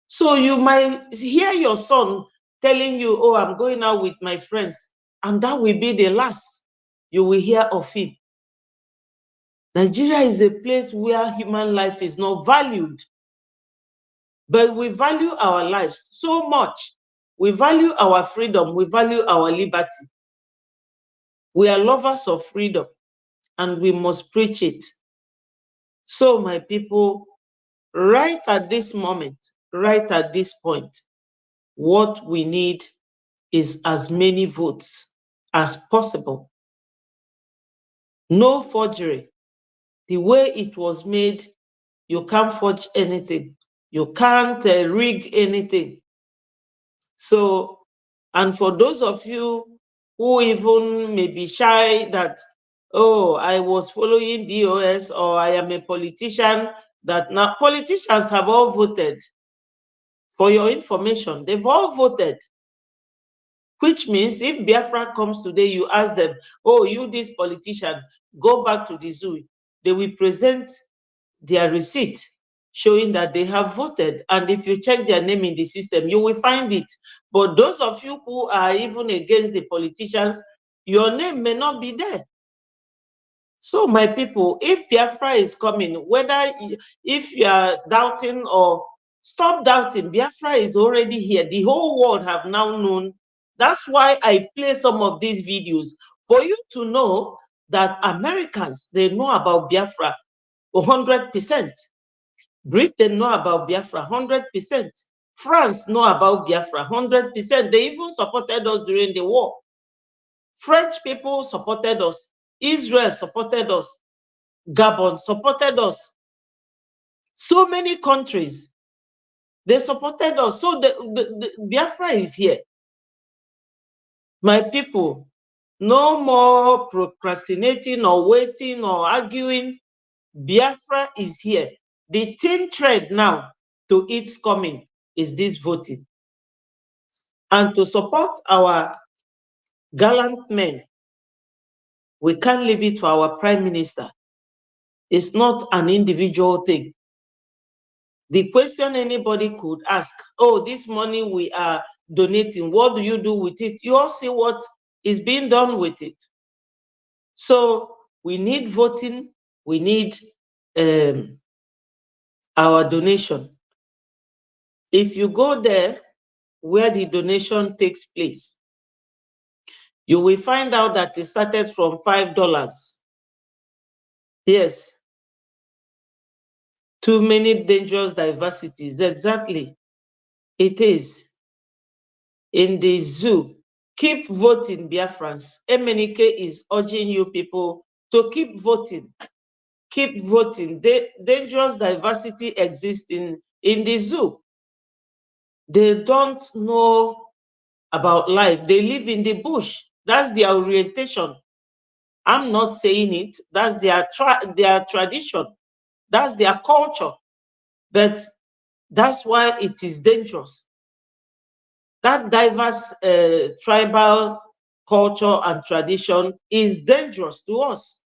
So you might hear your son telling you, oh, I'm going out with my friends, and that will be the last you will hear of him. Nigeria is a place where human life is not valued, but we value our lives so much. We value our freedom, we value our liberty. We are lovers of freedom, and we must preach it. So, my people, right at this moment, right at this point, what we need is as many votes as possible. No forgery. The way it was made, you can't forge anything. You can't rig anything. So, and for those of you who even may be shy that, oh, I was following DOS or I am a politician, that now politicians have all voted. For your information, they've all voted. Which means if Biafra comes today, you ask them, oh, you, this politician, go back to the zoo. They will present their receipt showing that they have voted. And if you check their name in the system, you will find it. But those of you who are even against the politicians, your name may not be there. So, my people, if Biafra is coming, whether if you are doubting or stop doubting, Biafra is already here. The whole world have now known. That's why I play some of these videos, for you to know that Americans, they know about Biafra 100%. Britain know about Biafra 100%. France know about Biafra 100%. They even supported us during the war. French people supported us. Israel supported us. Gabon supported us. So many countries, they supported us. So the Biafra is here. My people, no more procrastinating or waiting or arguing. Biafra is here. The thin thread now to its coming is this voting. And to support our gallant men, we can't leave it to our prime minister. It's not an individual thing. The question anybody could ask, oh, this money we are donating, what do you do with it? You all see what is being done with it. So we need voting, we need our donation. If you go there where the donation takes place, you will find out that it started from $5. Yes. Too many dangerous diversities. Exactly. It is. In the zoo, keep voting, Biafrans. MNK is urging you people to keep voting. Keep voting. Dangerous diversity exists in the zoo. They don't know about life. They live in the bush. That's their orientation. I'm not saying it. That's their tradition. That's their culture. But that's why it is dangerous. That diverse tribal culture and tradition is dangerous to us.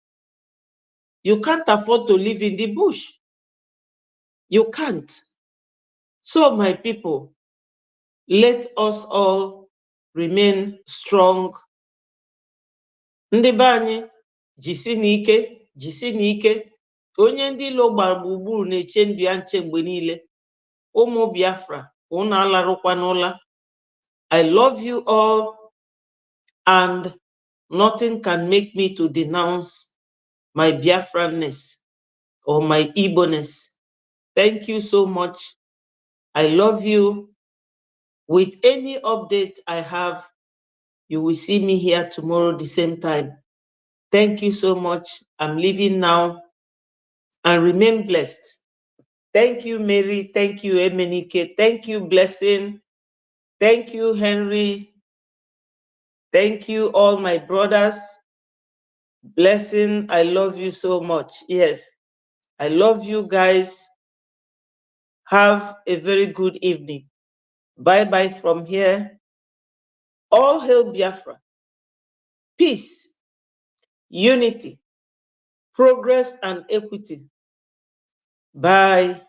You can't afford to live in the bush. You can't. So, my people, Let us all remain strong. Ndị be anyị, jisi n'ike, jisi n'ike. Onye ndị ilo gbara gburugburu na-eche ndụ ya nche mgbe niile. Ụmụ Biafra, unu alarụkwa n'ụla. I love you all, and nothing can make me to denounce my Biafranness or my Igbo-ness. Thank you so much. I love you. With any update I have, you will see me here tomorrow the same time. Thank you so much. I'm leaving now, and remain blessed. Thank you, Mary. Thank you, Emenike. Thank you, Blessing. Thank you, Henry. Thank you, all my brothers. Blessing, I love you so much. Yes, I love you guys. Have a very good evening. Bye-bye from here. All hail Biafra. Peace, unity, progress, and equity. Bye.